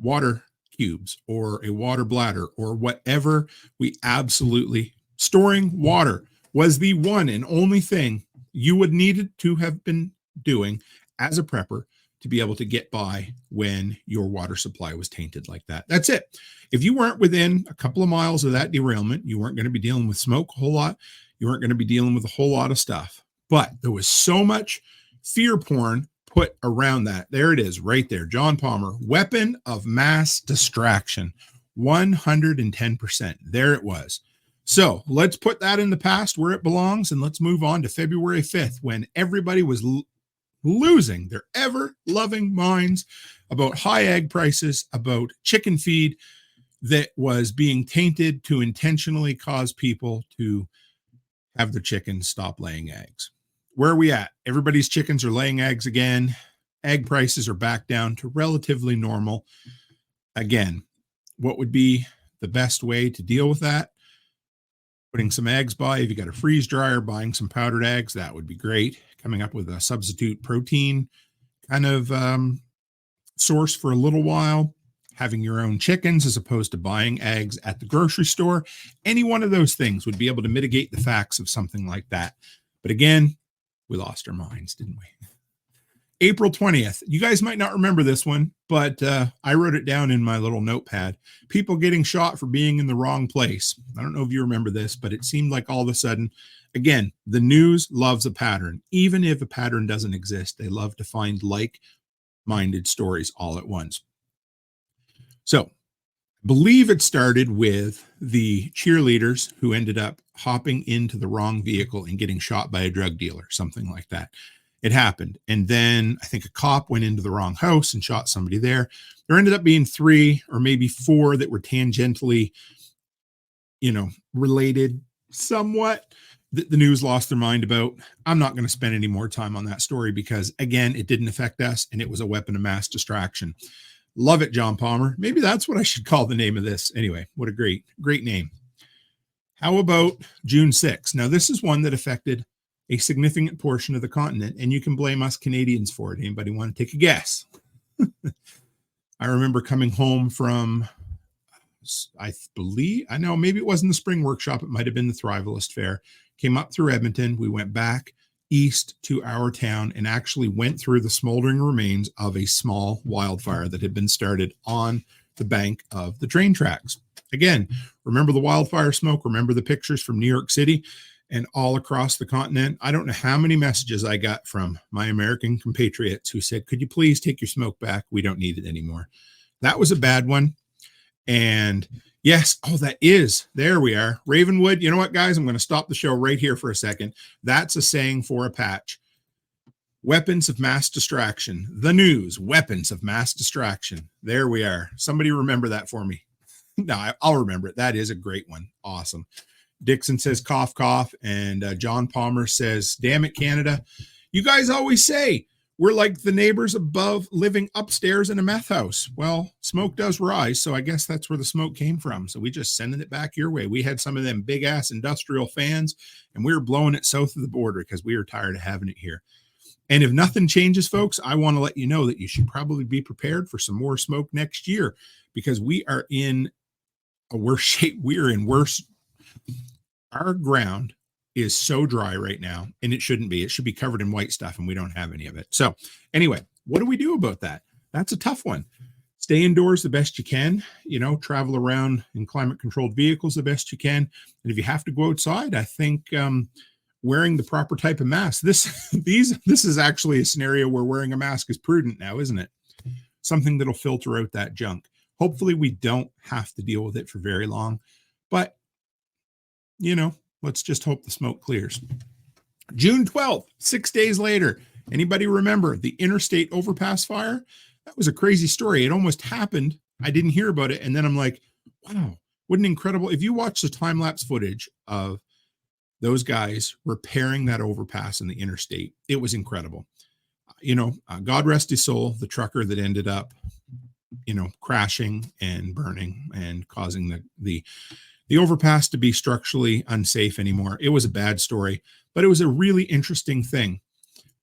water cubes or a water bladder or whatever we absolutely, storing water was the one and only thing you would needed to have been doing as a prepper to be able to get by when your water supply was tainted like that. That's it. If you weren't within a couple of miles of that derailment, you weren't going to be dealing with smoke a whole lot. You weren't going to be dealing with a whole lot of stuff. But there was so much fear porn put around that. There it is right there. John Palmer, weapon of mass distraction, 110%. There it was. So let's put that in the past where it belongs, and let's move on to February 5th when everybody was losing their ever-loving minds about high egg prices, about chicken feed that was being tainted to intentionally cause people to have their chickens stop laying eggs. Where are we at? Everybody's chickens are laying eggs again. Egg prices are back down to relatively normal. Again, what would be the best way to deal with that? Putting some eggs by. If you got a freeze dryer, buying some powdered eggs, that would be great. Coming up with a substitute protein kind of source for a little while. Having your own chickens as opposed to buying eggs at the grocery store. Any one of those things would be able to mitigate the facts of something like that. But again, we lost our minds, didn't we? April 20th. You guys might not remember this one, but I wrote it down in my little notepad. People getting shot for being in the wrong place. I don't know if you remember this, but it seemed like all of a sudden, again, the news loves a pattern. Even if a pattern doesn't exist, they love to find like-minded stories all at once. So I believe it started with the cheerleaders who ended up hopping into the wrong vehicle and getting shot by a drug dealer, something like that. It happened. And then I think a cop went into the wrong house and shot somebody there. There ended up being 3 or maybe 4 that were tangentially, related somewhat, that the news lost their mind about. I'm not going to spend any more time on that story because, again, it didn't affect us and it was a weapon of mass distraction. Love it, John Palmer. Maybe that's what I should call the name of this. Anyway, what a great name. How about June 6th? Now, this is one that affected a significant portion of the continent, and you can blame us Canadians for it. Anybody want to take a guess? I remember coming home from, maybe it wasn't the spring workshop. It might have been the Thrivalist Fair. Came up through Edmonton. We went back east to our town and actually went through the smoldering remains of a small wildfire that had been started on the bank of the train tracks. Again, remember the wildfire smoke, remember the pictures from New York City and all across the continent. I don't know how many messages I got from my American compatriots who said, could you please take your smoke back? We don't need it anymore. That was a bad one. And yes, there we are. Ravenwood, you know what, guys? I'm going to stop the show right here for a second. That's a saying for a patch. Weapons of mass distraction. The news, weapons of mass distraction. There we are. Somebody remember that for me. No, I'll remember it. That is a great one. Awesome. Dixon says, cough, cough. And John Palmer says, damn it, Canada. You guys always say we're like the neighbors above living upstairs in a meth house. Well, smoke does rise. So I guess that's where the smoke came from. So we just sending it back your way. We had some of them big ass industrial fans and we were blowing it south of the border because we were tired of having it here. And if nothing changes, folks, I want to let you know that you should probably be prepared for some more smoke next year because we are in a worse shape. We're in worse. Our ground is so dry right now, and it shouldn't be. It should be covered in white stuff, and we don't have any of it. So anyway, what do we do about that? That's a tough one. Stay indoors the best you can, travel around in climate-controlled vehicles the best you can. And if you have to go outside, I think wearing the proper type of mask. This is actually a scenario where wearing a mask is prudent now, isn't it? something that'll filter out that junk. Hopefully we don't have to deal with it for very long, but let's just hope the smoke clears. June 12th, 6 days later. Anybody remember the interstate overpass fire? That was a crazy story. It almost happened. I didn't hear about it. And then I'm like, wow, what an incredible, if you watch the time-lapse footage of those guys repairing that overpass in the interstate, it was incredible. God rest his soul, the trucker that ended up, crashing and burning and causing the overpass to be structurally unsafe anymore. It was a bad story, but it was a really interesting thing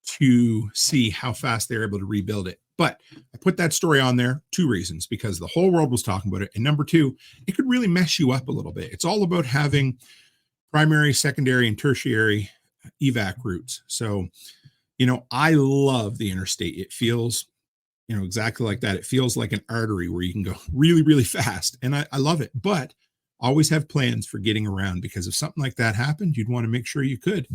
to see how fast they're able to rebuild it. But I put that story on there, 2 reasons, because the whole world was talking about it. And number 2, it could really mess you up a little bit. It's all about having primary, secondary, and tertiary evac routes. So, I love the interstate. It feels, exactly like that. It feels like an artery where you can go really, really fast. And I love it, but always have plans for getting around, because if something like that happened, you'd want to make sure you could.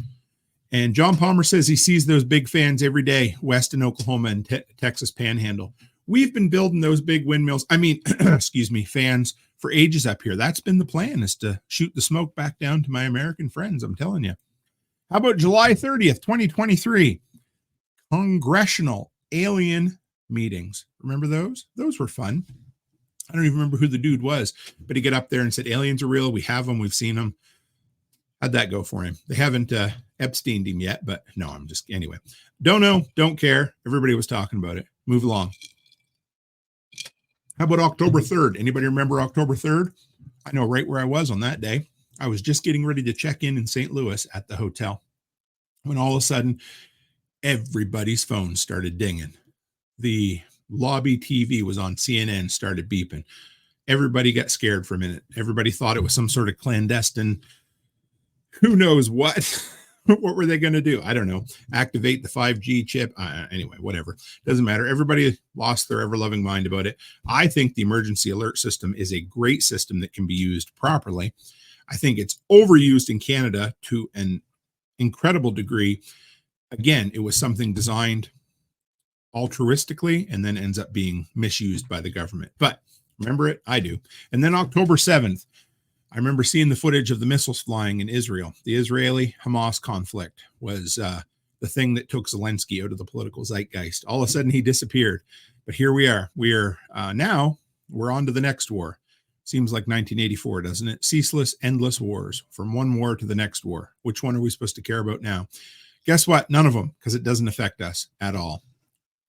And John Palmer says he sees those big fans every day, west in Oklahoma and Texas Panhandle. We've been building those big windmills. Fans for ages up here. That's been the plan, is to shoot the smoke back down to my American friends. I'm telling you. How about July 30th, 2023? Congressional alien meetings. Remember those? Those were fun. I don't even remember who the dude was, but he got up there and said, aliens are real. We have them. We've seen them. How'd that go for him? They haven't Epsteined him yet, but no, anyway. Don't know. Don't care. Everybody was talking about it. Move along. How about October 3rd? Anybody remember October 3rd? I know right where I was on that day. I was just getting ready to check in St. Louis at the hotel when all of a sudden everybody's phone started dinging. The lobby TV was on CNN, started beeping. Everybody got scared for a minute. Everybody thought it was some sort of clandestine, who knows what. What were they going to do? I don't know. Activate the 5G chip. Anyway, whatever. Doesn't matter. Everybody lost their ever-loving mind about it. I think the emergency alert system is a great system that can be used properly. I think it's overused in Canada to an incredible degree. Again, it was something designed altruistically and then ends up being misused by the government. But remember it? I do. And then October 7th, I remember seeing the footage of the missiles flying in Israel. The Israeli-Hamas conflict was the thing that took Zelensky out of the political zeitgeist. All of a sudden, he disappeared. But here we are. We're on to the next war. Seems like 1984, doesn't it? Ceaseless, endless wars, from one war to the next war. Which one are we supposed to care about now? Guess what? None of them, because it doesn't affect us at all.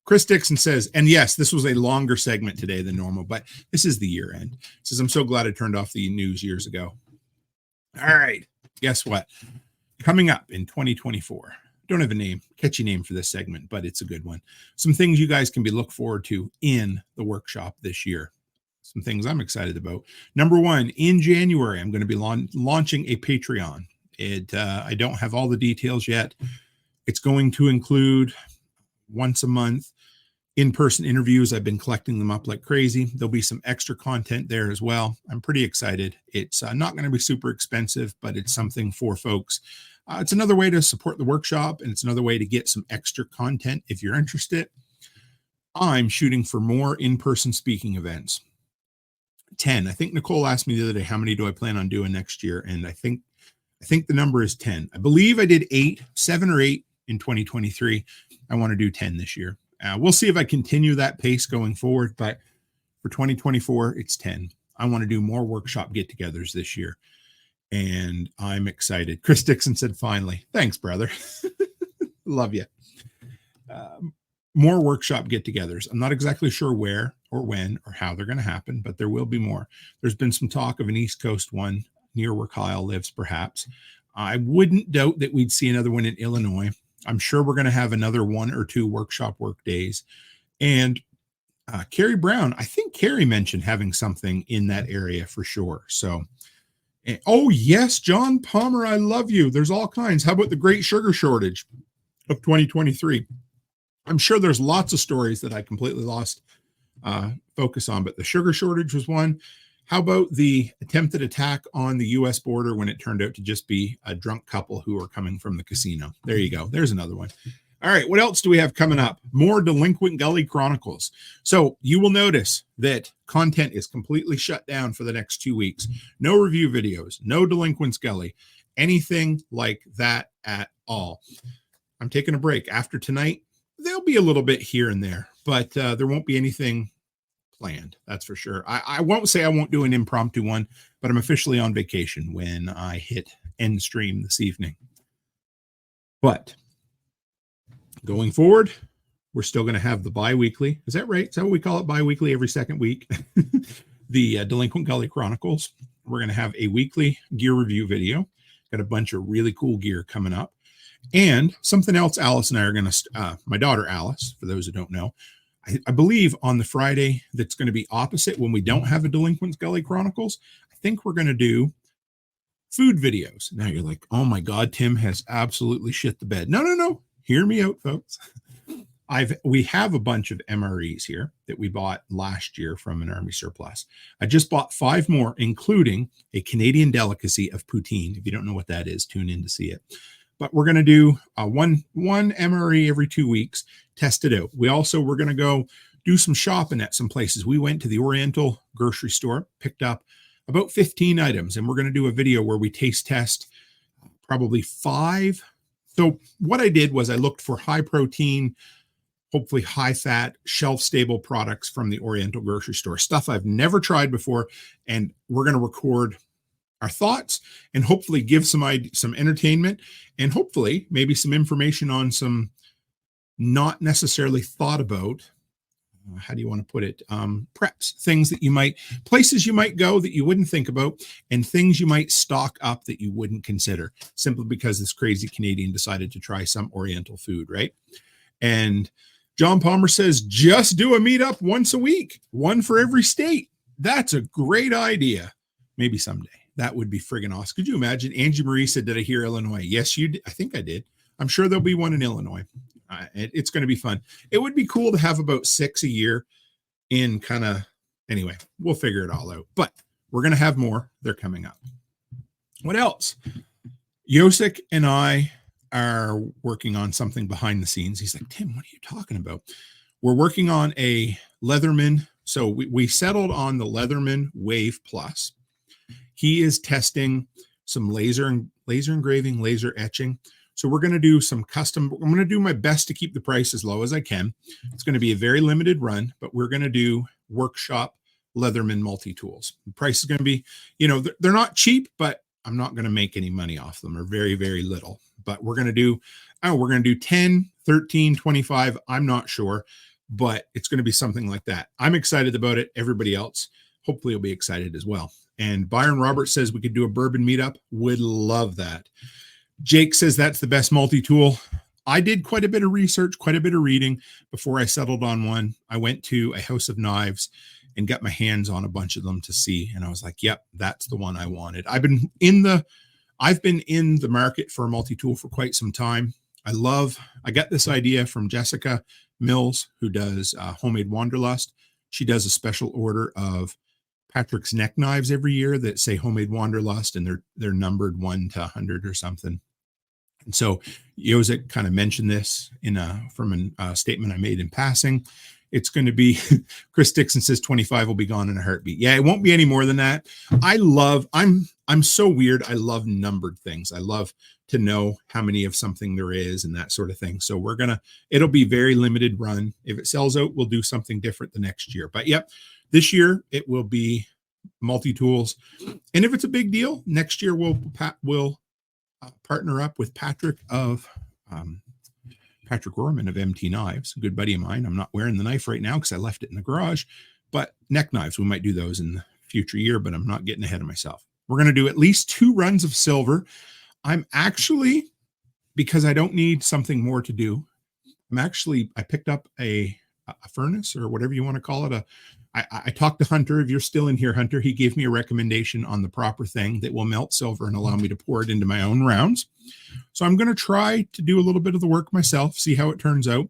Chris Dixon says, and yes, this was a longer segment today than normal, but this is the year end. Says, I'm so glad I turned off the news years ago. All right. Guess what? Coming up in 2024. Don't have a catchy name for this segment, but it's a good one. Some things you guys can be look forward to in the workshop this year. Some things I'm excited about. Number 1, in January, I'm going to be launching a Patreon. I don't have all the details yet. It's going to include once a month in-person interviews. I've been collecting them up like crazy. There'll be some extra content there as well. I'm pretty excited. It's not going to be super expensive, but it's something for folks. It's another way to support the workshop, and it's another way to get some extra content if you're interested. I'm shooting for more in-person speaking events. 10. I think Nicole asked me the other day, how many do I plan on doing next year? And I think the number is 10. I believe I did 7 or 8 in 2023. I want to do 10 this year. We'll see if I continue that pace going forward, but for 2024, it's 10. I want to do more workshop get-togethers this year, and I'm excited. Chris Dixon said, finally. Thanks, brother. Love you. More workshop get-togethers. I'm not exactly sure where or when or how they're going to happen, but there will be more. There's been some talk of an East Coast one near where Kyle lives, perhaps. I wouldn't doubt that we'd see another one in Illinois. I'm sure we're going to have another 1 or 2 workshop work days. And Carrie Brown, I think Carrie mentioned having something in that area for sure. So, oh yes, John Palmer, I love you. There's all kinds. How about the great sugar shortage of 2023? I'm sure there's lots of stories that I completely lost focus on, but the sugar shortage was one. How about the attempted attack on the U.S. border when it turned out to just be a drunk couple who were coming from the casino? There you go. There's another one. All right, what else do we have coming up? More Delinquent Gully Chronicles. So you will notice that content is completely shut down for the next 2 weeks. No review videos, no Delinquents Gully, anything like that at all. I'm taking a break. After tonight, there'll be a little bit here and there, but there won't be anything planned. That's for sure. I won't say I won't do an impromptu one, but I'm officially on vacation when I hit end stream this evening. But going forward, we're still going to have the bi-weekly. Is that right? Is that what we call it? Bi-weekly, every second week. The Delinquent Gully Chronicles. We're going to have a weekly gear review video. Got a bunch of really cool gear coming up. And something else Alice and I are going to, my daughter Alice, for those who don't know, I believe on the Friday that's going to be opposite when we don't have a Delinquents Gully Chronicles, I think we're going to do food videos. Now you're like, oh my God, Tim has absolutely shit the bed. No. Hear me out, folks. We have a bunch of MREs here that we bought last year from an Army surplus. I just bought 5 more, including a Canadian delicacy of poutine. If you don't know what that is, tune in to see it. But we're going to do one MRE every 2 weeks, test it out. We're going to go do some shopping at some places. We went to the Oriental grocery store, picked up about 15 items, and we're going to do a video where we taste test probably 5. So what I did was I looked for high protein, hopefully high fat, shelf stable products from the Oriental grocery store, stuff I've never tried before. And we're going to record our thoughts and hopefully give some entertainment and hopefully maybe some information on some not necessarily thought about, how do you want to put it? Preps, things that places you might go that you wouldn't think about, and things you might stock up that you wouldn't consider simply because this crazy Canadian decided to try some Oriental food, right? And John Palmer says, just do a meetup once a week, one for every state. That's a great idea. Maybe someday. That would be friggin' awesome. Could you imagine? Angie Marie said, did I hear Illinois? Yes, you did. I think I did. I'm sure there'll be one in Illinois. It's going to be fun. It would be cool to have about 6 a year in anyway, we'll figure it all out. But we're going to have more. They're coming up. What else? Yosik and I are working on something behind the scenes. He's like, Tim, what are you talking about? We're working on a Leatherman. So we settled on the Leatherman Wave Plus. He is testing some laser engraving, laser etching. So we're going to do some custom. I'm going to do my best to keep the price as low as I can. It's going to be a very limited run, but we're going to do workshop Leatherman multi-tools. The price is going to be, they're not cheap, but I'm not going to make any money off them, or very, very little. But we're going to do 10, 13, 25. I'm not sure, but it's going to be something like that. I'm excited about it. Everybody else hopefully will be excited as well. And Byron Roberts says we could do a bourbon meetup. Would love that. Jake says that's the best multi-tool. I did quite a bit of research, quite a bit of reading before I settled on one. I went to a House of Knives and got my hands on a bunch of them to see. And I was like, yep, that's the one I wanted. I've been in the market for a multi-tool for quite some time. I got this idea from Jessica Mills, who does Homemade Wanderlust. She does a special order of Patrick's neck knives every year that say Homemade Wanderlust, and they're numbered 1 to 100 or something. And so Yosik kind of mentioned this from a statement I made in passing. It's going to be, Chris Dixon says 25 will be gone in a heartbeat. Yeah, it won't be any more than that. I'm so weird. I love numbered things. I love to know how many of something there is and that sort of thing. So it'll be very limited run. If it sells out, we'll do something different the next year. But yep, this year it will be multi-tools. And if it's a big deal, next year we'll partner up with Patrick Rorman of MT Knives, a good buddy of mine. I'm not wearing the knife right now because I left it in the garage, but neck knives, we might do those in the future year, but I'm not getting ahead of myself. We're going to do at least 2 runs of silver. I'm actually, because I don't need something more to do, I picked up a furnace, or whatever you want to call it. I talked to Hunter. If you're still in here, Hunter, he gave me a recommendation on the proper thing that will melt silver and allow me to pour it into my own rounds. So I'm going to try to do a little bit of the work myself, see how it turns out.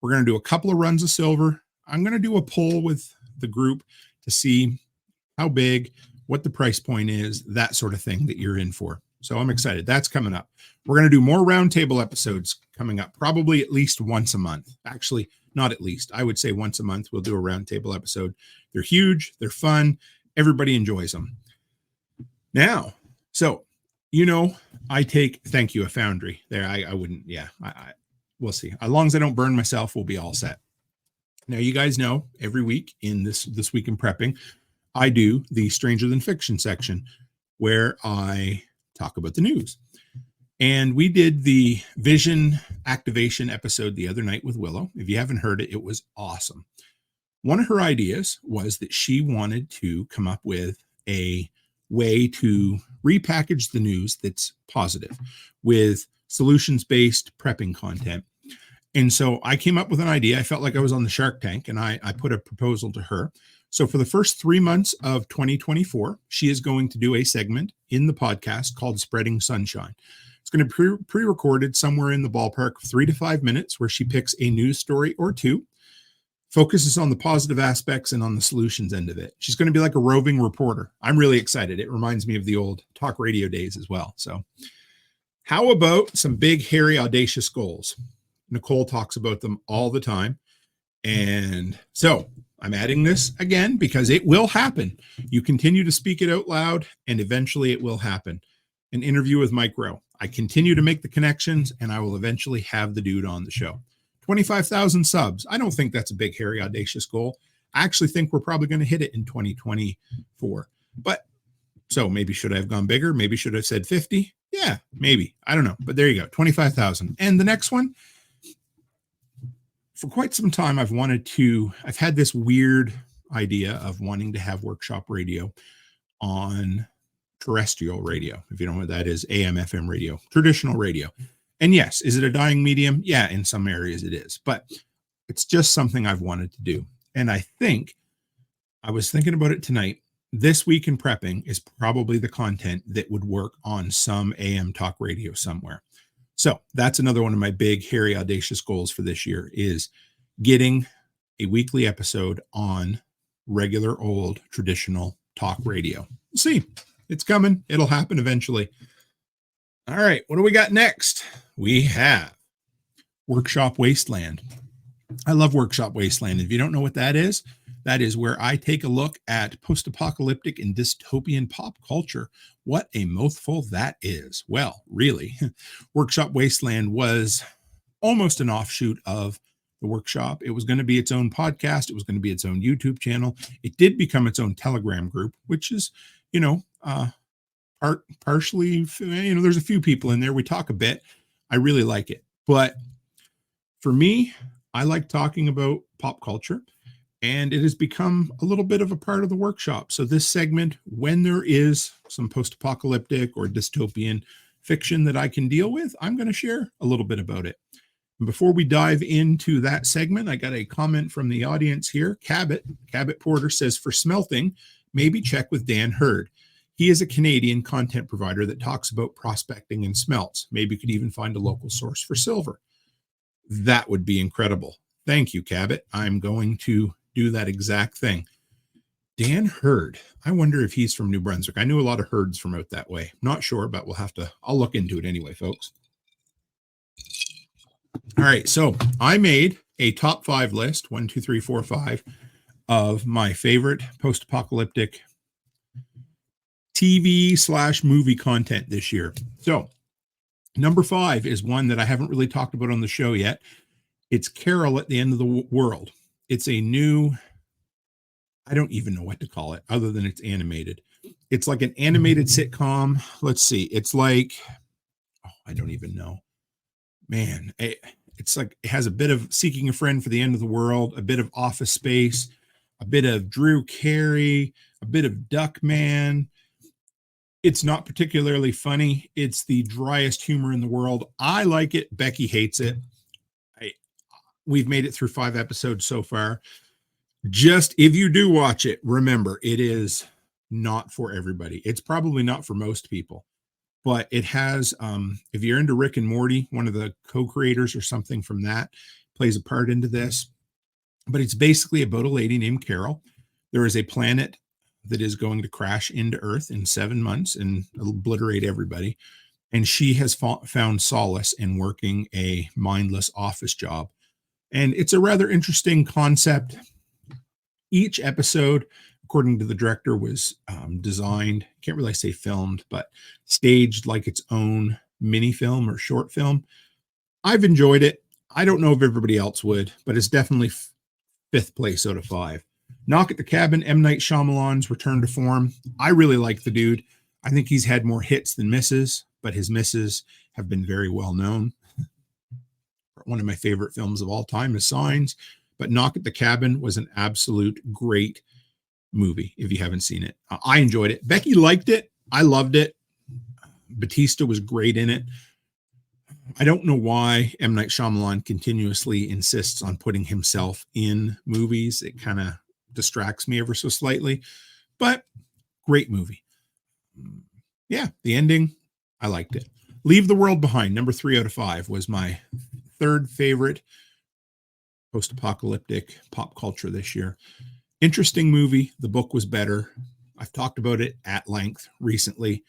We're going to do a couple of runs of silver. I'm going to do a poll with the group to see how big, what the price point is, that sort of thing that you're in for. So I'm excited. That's coming up. We're going to do more roundtable episodes coming up, probably at least once a month. Actually, not at least. I would say once a month we'll do a roundtable episode. They're huge. They're fun. Everybody enjoys them. Now, so, thank you, a Foundry there. I wouldn't, we'll see. As long as I don't burn myself, we'll be all set. Now, you guys know every week in this week in prepping, I do the Stranger Than Fiction section where I talk about the news. And we did the vision activation episode the other night with Willow. If you haven't heard it, it was awesome. One of her ideas was that she wanted to come up with a way to repackage the news that's positive with solutions-based prepping content. And so I came up with an idea. I felt like I was on the Shark Tank, and I put a proposal to her. So for the first 3 months of 2024, she is going to do a segment in the podcast called Spreading Sunshine. It's going to be pre-recorded somewhere in the ballpark of 3 to 5 minutes, where she picks a news story or two, focuses on the positive aspects and on the solutions end of it. She's going to be like a roving reporter. I'm really excited. It reminds me of the old talk radio days as well. So how about some big, hairy, audacious goals? Nicole talks about them all the time. And so I'm adding this again because it will happen. You continue to speak it out loud, and eventually it will happen. An interview with Mike Rowe. I continue to make the connections, and I will eventually have the dude on the show. 25,000 subs. I don't think that's a big, hairy, audacious goal. I actually think we're probably going to hit it in 2024. But so maybe should I have gone bigger? Maybe should I have said 50? Yeah, maybe. I don't know. But there you go. 25,000. And the next one, for quite some time, I've had this weird idea of wanting to have workshop radio on terrestrial radio. If you don't know what that is, AM, FM radio, traditional radio. And yes, is it a dying medium? Yeah, in some areas it is, but it's just something I've wanted to do. And I was thinking about it tonight. This week in prepping is probably the content that would work on some AM talk radio somewhere. So that's another one of my big, hairy, audacious goals for this year is getting a weekly episode on regular, old, traditional talk radio. We'll see. It's coming. It'll happen eventually. All right. What do we got next? We have Workshop Wasteland. I love Workshop Wasteland. If you don't know what that is where I take a look at post-apocalyptic and dystopian pop culture. What a mouthful that is. Well, really, Workshop Wasteland was almost an offshoot of the workshop. It was going to be its own podcast. It was going to be its own YouTube channel. It did become its own Telegram group, which is, partially, there's a few people in there. We talk a bit. I really like it. But for me, I like talking about pop culture, and it has become a little bit of a part of the workshop. So this segment, when there is some post-apocalyptic or dystopian fiction that I can deal with, I'm going to share a little bit about it. And before we dive into that segment, I got a comment from the audience here. Cabot Porter says, for smelting, maybe check with Dan Hurd. He is a Canadian content provider that talks about prospecting and smelts. Maybe you could even find a local source for silver. That would be incredible. Thank you, Cabot. I'm going to do that exact thing. Dan Hurd. I wonder if he's from New Brunswick. I knew a lot of Hurds from out that way. Not sure, but I'll look into it anyway, folks. All right. So I made a top 5 list, 1, 2, 3, 4, 5 of my favorite post-apocalyptic TV/movie content this year. So number 5 is one that I haven't really talked about on the show yet. It's Carol at the End of the World. It's a new, I don't even know what to call it other than it's animated. It's like an animated sitcom. Let's see. It's like, I don't even know. Man, it's like it has a bit of Seeking a Friend for the End of the World, a bit of Office Space, a bit of Drew Carey, a bit of Duckman. It's not particularly funny. It's the driest humor in the world. I like it. Becky hates it. We've made it through 5 episodes so far. Just if you do watch it, remember, it is not for everybody. It's probably not for most people, but it has, if you're into Rick and Morty, one of the co-creators or something from that plays a part into this, but it's basically about a lady named Carol. There is a planet that is going to crash into Earth in 7 months and obliterate everybody. And she has found solace in working a mindless office job. And it's a rather interesting concept. Each episode, according to the director, was designed, can't really say filmed, but staged like its own mini film or short film. I've enjoyed it. I don't know if everybody else would, but it's definitely fifth place out of 5. Knock at the Cabin, M. Night Shyamalan's return to form. I really like the dude. I think he's had more hits than misses, but his misses have been very well known. One of my favorite films of all time is Signs, but Knock at the Cabin was an absolute great movie if you haven't seen it. I enjoyed it. Becky liked it. I loved it. Batista was great in it. I don't know why M. Night Shyamalan continuously insists on putting himself in movies. It kind of distracts me ever so slightly, but great movie. Yeah, the ending, I liked it. Leave the World Behind, number 3 out of 5, was my third favorite post-apocalyptic pop culture this year. Interesting movie. The book was better. I've talked about it at length recently.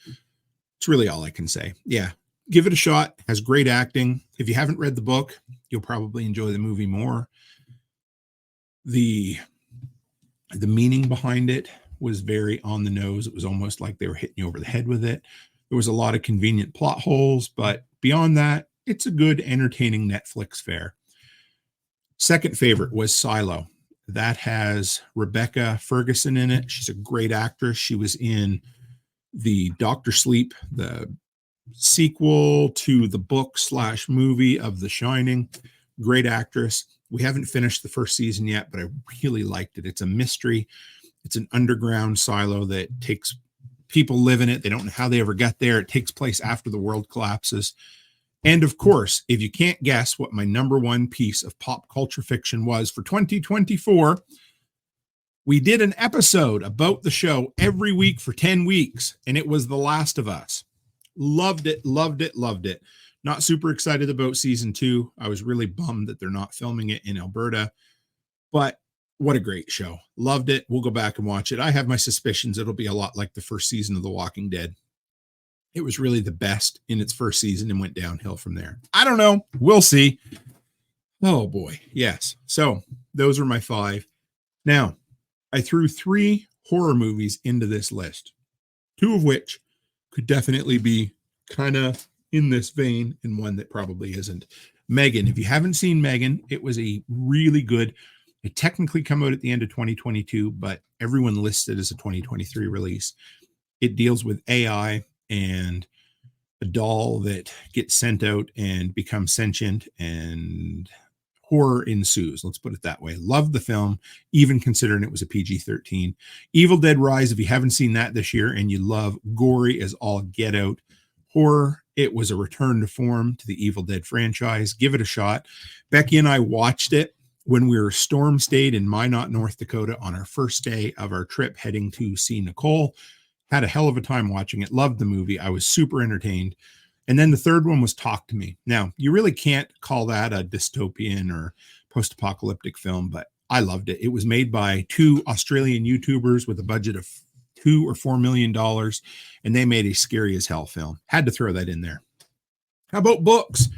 It's really all I can say. Yeah, give it a shot. Has great acting. If you haven't read the book, you'll probably enjoy the movie more. The meaning behind it was very on the nose. It was almost like they were hitting you over the head with it. There was a lot of convenient plot holes, but beyond that, it's a good, entertaining Netflix fare. Second favorite was Silo. That has Rebecca Ferguson in it. She's a great actress. She was in the Dr. Sleep, the sequel to the book/movie of The Shining. Great actress. We haven't finished the first season yet, but I really liked it. It's a mystery. It's an underground silo that takes people live in it. They don't know how they ever got there. It takes place after the world collapses. And of course, if you can't guess what my number one piece of pop culture fiction was for 2024, we did an episode about the show every week for 10 weeks, and it was The Last of Us. Loved it, loved it, loved it. Not super excited about season 2. I was really bummed that they're not filming it in Alberta, but what a great show. Loved it. We'll go back and watch it. I have my suspicions it'll be a lot like the first season of The Walking Dead. It was really the best in its first season and went downhill from there. I don't know. We'll see. Oh boy. Yes. So those are my 5. Now, I threw 3 horror movies into this list, 2 of which could definitely be kind of in this vein and one that probably isn't. Megan. If you haven't seen Megan, it was a really good, it technically come out at the end of 2022, but everyone lists it as a 2023 release. It deals with AI and a doll that gets sent out and becomes sentient, and horror ensues. Let's put it that way. Loved the film, even considering it was a PG-13. Evil Dead Rise, if you haven't seen that this year and you love gory as all get out horror, it was a return to form to the Evil Dead franchise. Give it a shot. Becky and I watched it when we were storm stayed in Minot, North Dakota on our first day of our trip heading to see Nicole. Had a hell of a time watching it. Loved the movie. I was super entertained. And then the third one was Talk to Me. Now, you really can't call that a dystopian or post-apocalyptic film, but I loved it. It was made by 2 Australian YouTubers with a budget of $2 or $4 million, and they made a scary as hell film. Had to throw that in there. How about books?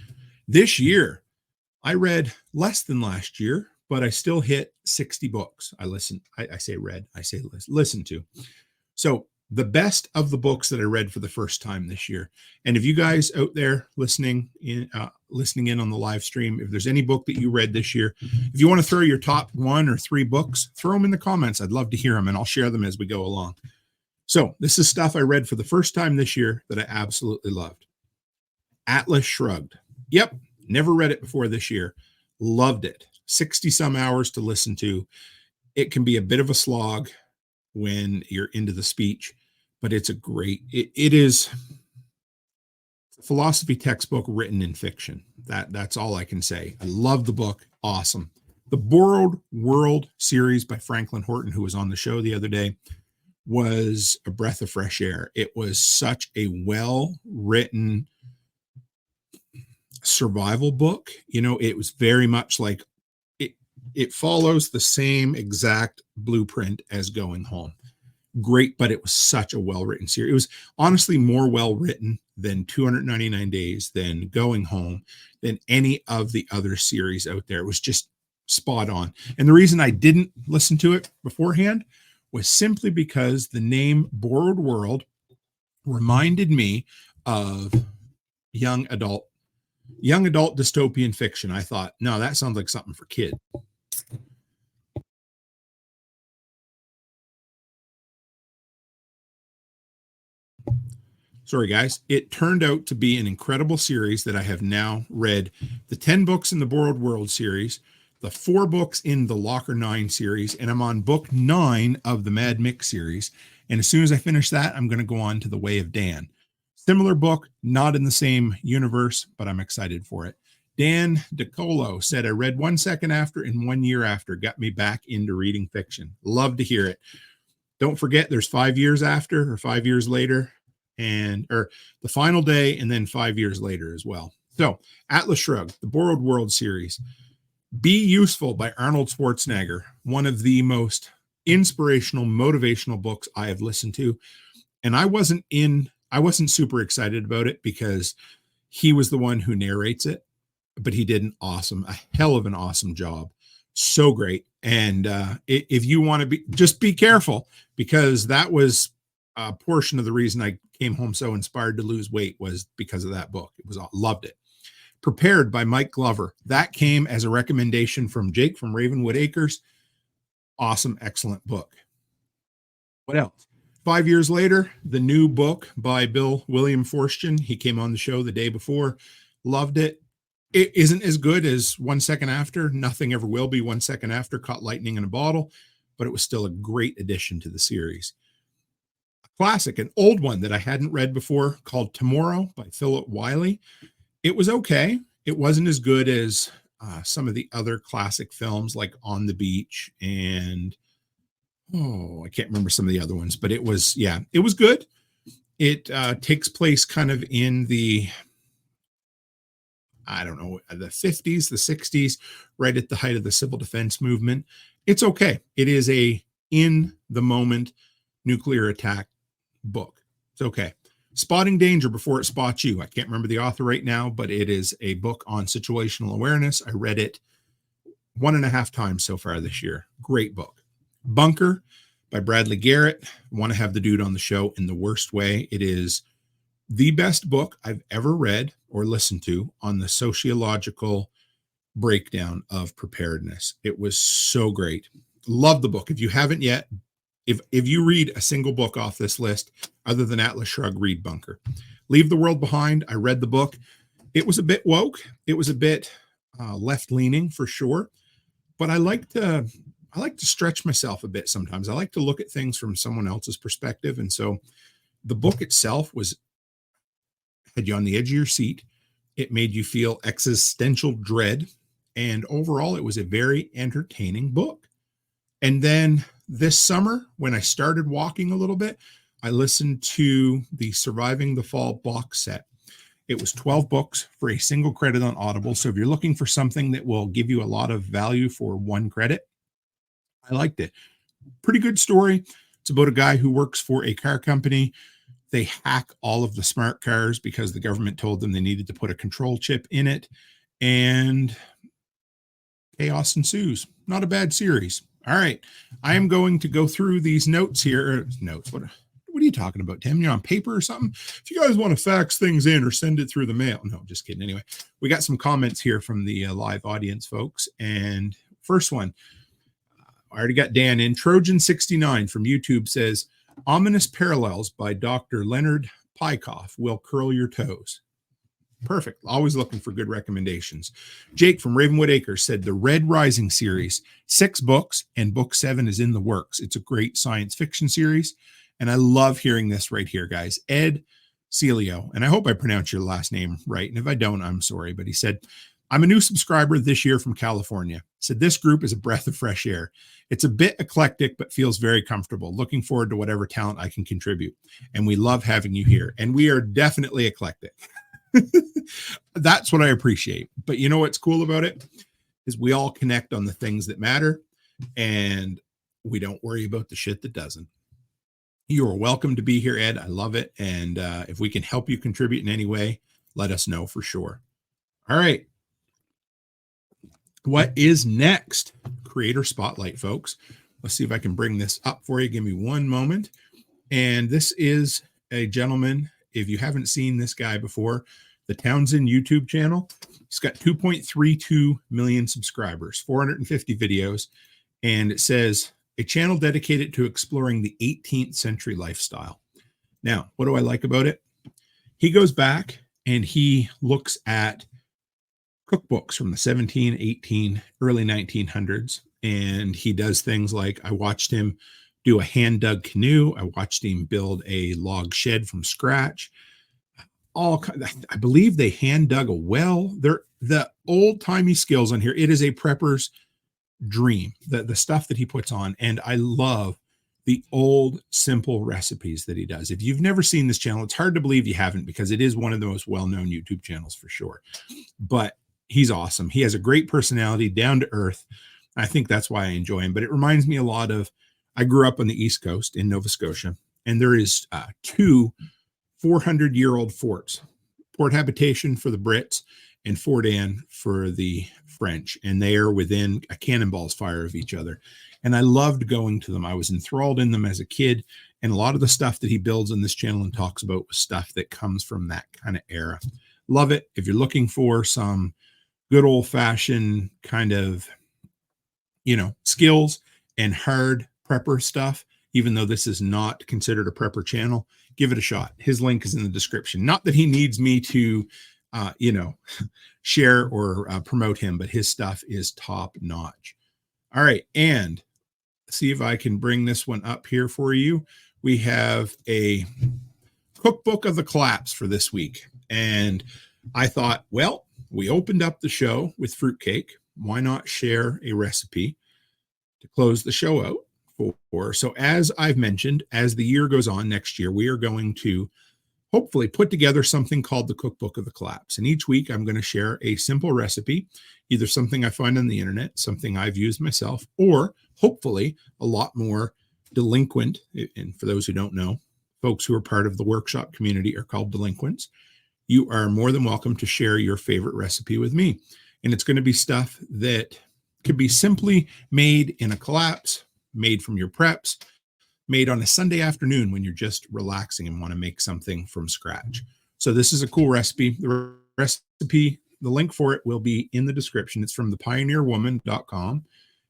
This year, I read less than last year, but I still hit 60 books. I say listen to. So the best of the books that I read for the first time this year. And if you guys out there listening in on the live stream, if there's any book that you read this year, if you want to throw your top 1 or 3 books, throw them in the comments. I'd love to hear them, and I'll share them as we go along. So this is stuff I read for the first time this year that I absolutely loved. Atlas Shrugged. Yep. Never read it before this year. Loved it. 60 some hours to listen to. It can be a bit of a slog when you're into the speech, but it's a great, it is a philosophy textbook written in fiction. That's all I can say. I love the book. Awesome. The Borrowed World series by Franklin Horton, who was on the show the other day, was a breath of fresh air. It was such a well-written survival book. You know, it was very much like it follows the same exact blueprint as Going Home. great, but it was such a well-written series. It was honestly more well-written than 299 Days, than Going Home, than any of the other series out there. It was just spot on. And the reason I didn't listen to it beforehand was simply because the name Borrowed World reminded me of young adult dystopian fiction. I thought, no, that sounds like something for kids. Sorry, guys. It turned out to be an incredible series that I have now read the 10 books in the Borrowed World series, the 4 books in the Locker 9 series, and I'm on book 9 of the Mad Mix series. And as soon as I finish that, I'm going to go on to The Way of Dan. Similar book, not in the same universe, but I'm excited for it. Dan DiColo said, I read 1 second after and 1 year after, got me back into reading fiction. Love to hear it. Don't forget, there's 5 years after, or 5 years later, or the final day, and then 5 years later as well. So Atlas Shrugged, the Borrowed World series. Be Useful by Arnold Schwarzenegger, one of the most inspirational, motivational books I have listened to. And I wasn't super excited about it because he was the one who narrates it, but he did a hell of an awesome job. So great. And if you want to just be careful, because that was a portion of the reason I came home so inspired to lose weight, was because of that book. Loved it. Prepared by Mike Glover. That came as a recommendation from Jake from Ravenwood Acres. Awesome, excellent book. What else? 5 years later, the new book by Bill William Forstchen. He came on the show the day before. Loved it. It isn't as good as 1 second after. Nothing ever will be 1 second after. Caught lightning in a bottle, but it was still a great addition to the series. A classic, an old one that I hadn't read before, called Tomorrow by Philip Wiley. It was okay. It wasn't as good as some of the other classic films like On the Beach and, I can't remember some of the other ones, but it was good. It takes place kind of in the, the 50s, the 60s, right at the height of the civil defense movement. It's okay. It is a in the moment nuclear attack book. It's okay. Spotting Danger Before It Spots You. I can't remember the author right now, but it is a book on situational awareness. I read it 1.5 times so far this year. Great book. Bunker by Bradley Garrett. I want to have the dude on the show in the worst way. It is the best book I've ever read or listened to on the sociological breakdown of preparedness. It was so great. Love the book. If you haven't yet, if you read a single book off this list, other than Atlas Shrugged, read Bunker. Leave the World Behind. I read the book. It was a bit woke. It was a bit left-leaning for sure, but I like to stretch myself a bit sometimes. I like to look at things from someone else's perspective, and so the book itself had you on the edge of your seat. It made you feel existential dread, and overall, it was a very entertaining book. And then this summer, when I started walking a little bit, I listened to the Surviving the Fall box set. It was 12 books for a single credit on Audible. So if you're looking for something that will give you a lot of value for 1 credit, I liked it. Pretty good story. It's about a guy who works for a car company. They hack all of the smart cars because the government told them they needed to put a control chip in it, and chaos ensues. Not a bad series. All right. I am going to go through these notes here. Notes. What are you talking about, Tim? You're on paper or something? If you guys want to fax things in or send it through the mail. No, just kidding. Anyway, we got some comments here from the live audience, folks. And first one, I already got Dan in. Trojan69 from YouTube says, Ominous Parallels by Dr. Leonard Pykoff will curl your toes. Perfect. Always looking for good recommendations. Jake from Ravenwood Acres said the Red Rising series, 6 books, and book 7 is in the works. It's a great science fiction series, and I love hearing this right here, guys. Ed Celio, and I hope I pronounce your last name right, and if I don't, I'm sorry, but he said, I'm a new subscriber this year from California. Said this group is a breath of fresh air. It's a bit eclectic, but feels very comfortable. Looking forward to whatever talent I can contribute, and we love having you here, and we are definitely eclectic. That's what I appreciate. But you know what's cool about it is we all connect on the things that matter, and we don't worry about the shit that doesn't. You are welcome to be here, Ed. I love it. And if we can help you contribute in any way, let us know for sure. All right. What is next? Creator Spotlight, folks. Let's see if I can bring this up for you. Give me one moment. And this is a gentleman, if you haven't seen this guy before, the Townsend YouTube channel. He's got 2.32 million subscribers, 450 videos, and it says, a channel dedicated to exploring the 18th century lifestyle. Now, what do I like about it? He goes back and he looks at cookbooks from the 17, 18, early 1900s, and he does things like, I watched him do a hand-dug canoe. I watched him build a log shed from scratch. I believe they hand-dug a well. They're the old-timey skills on here. It is a prepper's dream, the stuff that he puts on, and I love the old simple recipes that he does. If you've never seen this channel, it's hard to believe you haven't, because it is one of the most well-known YouTube channels for sure. But he's awesome. He has a great personality, down to earth. I think that's why I enjoy him. But it reminds me a lot of, I grew up on the East Coast in Nova Scotia, and there is two 400-year-old forts, Port Habitation for the Brits and Fort Anne for the French, and they are within a cannonball's fire of each other. And I loved going to them. I was enthralled in them as a kid, and a lot of the stuff that he builds on this channel and talks about was stuff that comes from that kind of era. Love it. If you're looking for some good old-fashioned kind of, skills and hard prepper stuff, even though this is not considered a prepper channel, give it a shot. His link is in the description. Not that he needs me to, share or promote him, but his stuff is top notch. All right. And see if I can bring this one up here for you. We have a cookbook of the collapse for this week. And I thought, well, we opened up the show with fruitcake. Why not share a recipe to close the show out for? So as I've mentioned, as the year goes on next year, we are going to hopefully put together something called the Cookbook of the Collapse. And each week I'm going to share a simple recipe, either something I find on the internet, something I've used myself, or hopefully a lot more delinquent. And for those who don't know, folks who are part of the workshop community are called delinquents. You are more than welcome to share your favorite recipe with me. And it's going to be stuff that could be simply made in a collapse, made from your preps, made on a Sunday afternoon when you're just relaxing and want to make something from scratch. So this is a cool recipe. The recipe, the link for it will be in the description. It's from thepioneerwoman.com,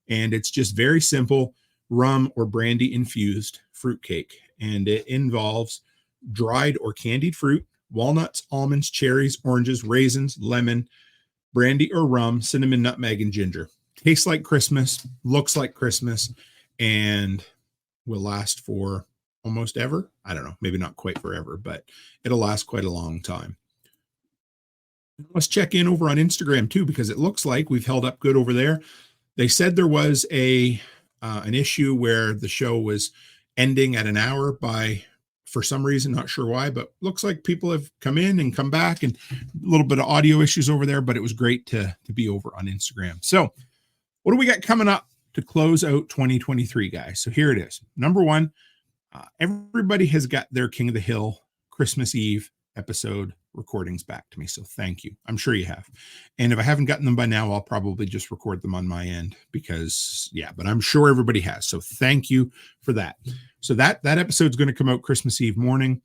and it's just very simple rum or brandy infused fruitcake. And it involves dried or candied fruit, walnuts, almonds, cherries, oranges, raisins, lemon, brandy or rum, cinnamon, nutmeg, and ginger. Tastes like Christmas, looks like Christmas, and will last for almost ever. I don't know, maybe not quite forever, but it'll last quite a long time. Let's check in over on Instagram too, because it looks like we've held up good over there. They said there was an issue where the show was ending at an hour for some reason, not sure why, but looks like people have come in and come back, and a little bit of audio issues over there, but it was great to be over on Instagram. So what do we got coming up to close out 2023, guys? So here it is. Number one, everybody has got their King of the Hill Christmas Eve episode recordings back to me. So thank you. I'm sure you have. And if I haven't gotten them by now, I'll probably just record them on my end because, but I'm sure everybody has. So thank you for that. So that episode's going to come out Christmas Eve morning.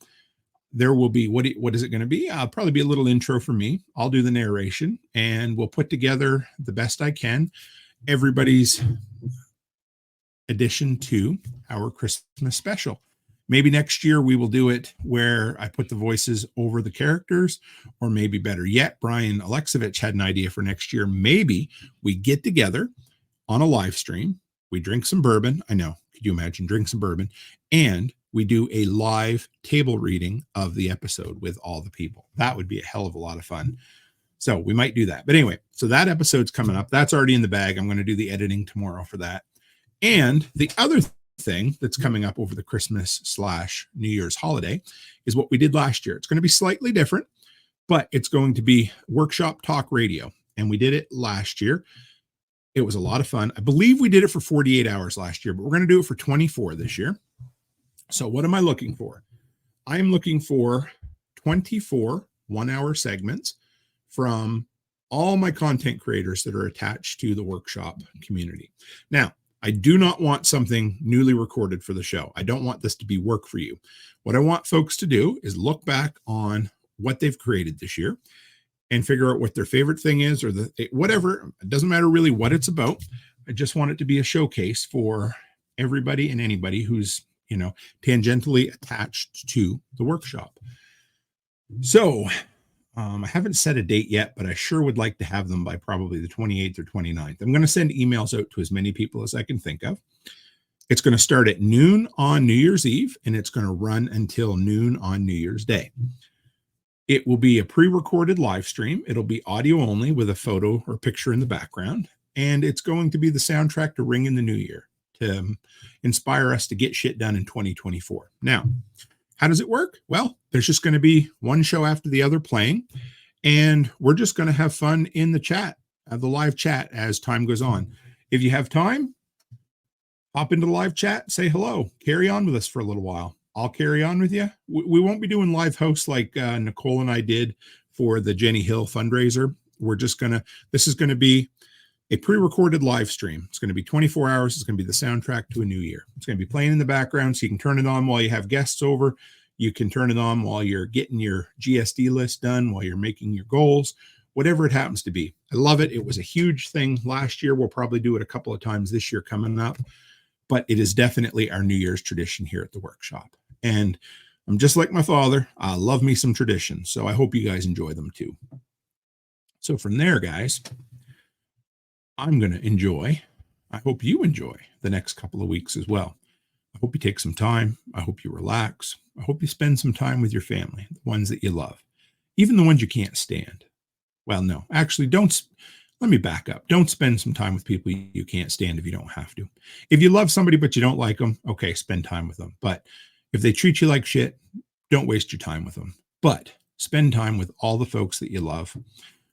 There will be, what is it going to be? I'll probably be a little intro for me. I'll do the narration, and we'll put together the best I can everybody's addition to our Christmas special. Maybe next year we will do it where I put the voices over the characters, or maybe better yet, Brian Alexovich had an idea for next year. Maybe we get together on a live stream, we drink some bourbon. I know, could you imagine, drink some bourbon, and we do a live table reading of the episode with all the people. That would be a hell of a lot of fun. So we might do that. But anyway, so that episode's coming up. That's already in the bag. I'm going to do the editing tomorrow for that. And the other thing that's coming up over the Christmas/New Year's holiday is what we did last year. It's going to be slightly different, but it's going to be Workshop Talk Radio. And we did it last year. It was a lot of fun. I believe we did it for 48 hours last year, but we're going to do it for 24 this year. So what am I looking for? I'm looking for 24 one-hour segments from all my content creators that are attached to the workshop community. Now, I do not want something newly recorded for the show. I don't want this to be work for you. What I want folks to do is look back on what they've created this year and figure out what their favorite thing is, or whatever. It doesn't matter really what it's about. I just want it to be a showcase for everybody and anybody who's, tangentially attached to the workshop. So I haven't set a date yet, but I sure would like to have them by probably the 28th or 29th. I'm going to send emails out to as many people as I can think of. It's going to start at noon on New Year's Eve, and it's going to run until noon on New Year's Day. It will be a pre-recorded live stream. It'll be audio only with a photo or picture in the background, and it's going to be the soundtrack to ring in the new year to inspire us to get shit done in 2024. Now, how does it work? Well, there's just going to be one show after the other playing, and we're just going to have fun in the chat, the live chat as time goes on. If you have time, hop into the live chat, say hello, carry on with us for a little while. I'll carry on with you. We won't be doing live hosts like Nicole and I did for the Jenny Hill fundraiser. This is going to be a pre-recorded live stream. It's going to be 24 hours. It's going to be the soundtrack to a new year. It's going to be playing in the background, so you can turn it on while you have guests over. You can turn it on while you're getting your GSD list done, while you're making your goals, whatever it happens to be. I love it. It was a huge thing last year. We'll probably do it a couple of times this year coming up, but it is definitely our New Year's tradition here at the workshop. And I'm just like my father. I love me some traditions, so I hope you guys enjoy them too. So from there, guys, I'm going to enjoy. I hope you enjoy the next couple of weeks as well. I hope you take some time. I hope you relax. I hope you spend some time with your family, the ones that you love, even the ones you can't stand. Well, no, actually, let me back up. Don't spend some time with people you can't stand if you don't have to. If you love somebody but you don't like them, okay, spend time with them. But if they treat you like shit, don't waste your time with them. But spend time with all the folks that you love.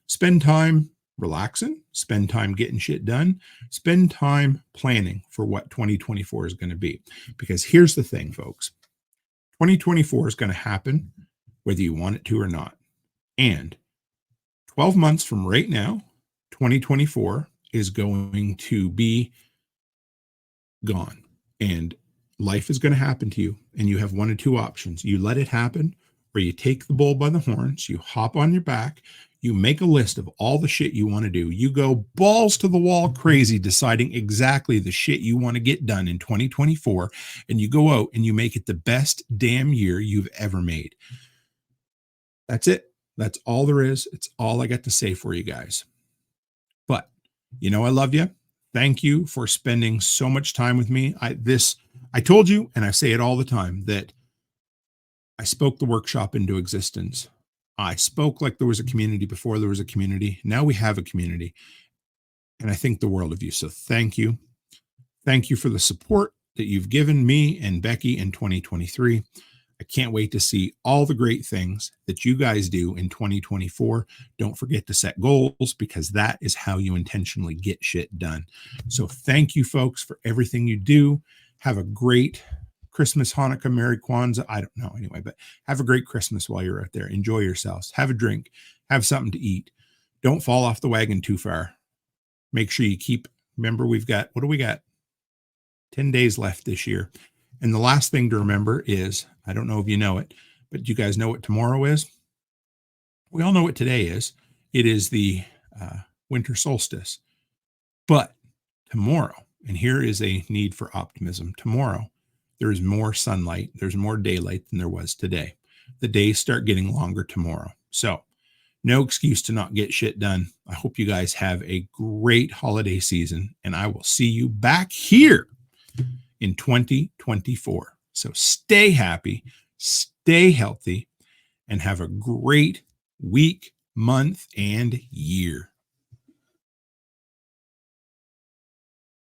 Spend time relaxing, spend time getting shit done, spend time planning for what 2024 is going to be. Because here's the thing, folks. 2024 is going to happen whether you want it to or not. And 12 months from right now, 2024 is going to be gone. And life is going to happen to you. And you have one of two options. You let it happen, or you take the bull by the horns, you hop on your back, you make a list of all the shit you want to do. You go balls to the wall crazy, deciding exactly the shit you want to get done in 2024. And you go out and you make it the best damn year you've ever made. That's it. That's all there is. It's all I got to say for you guys. But I love you. Thank you for spending so much time with me. I told you, and I say it all the time, that I spoke the workshop into existence. I spoke like there was a community before there was a community. Now we have a community, and I think the world of you. So thank you. Thank you for the support that you've given me and Becky in 2023. I can't wait to see all the great things that you guys do in 2024. Don't forget to set goals, because that is how you intentionally get shit done. So thank you, folks, for everything you do. Have a great Christmas, Hanukkah, Merry Kwanzaa. I don't know anyway, but have a great Christmas while you're out there. Enjoy yourselves. Have a drink. Have something to eat. Don't fall off the wagon too far. Make sure you remember, what do we got? 10 days left this year. And the last thing to remember is, I don't know if you know it, but you guys know what tomorrow is? We all know what today is. It is the winter solstice. But tomorrow, and here is a need for optimism, tomorrow, there is more sunlight, there's more daylight than there was today. The days start getting longer tomorrow. So no excuse to not get shit done. I hope you guys have a great holiday season, and I will see you back here in 2024. So stay happy, stay healthy, and have a great week, month, and year.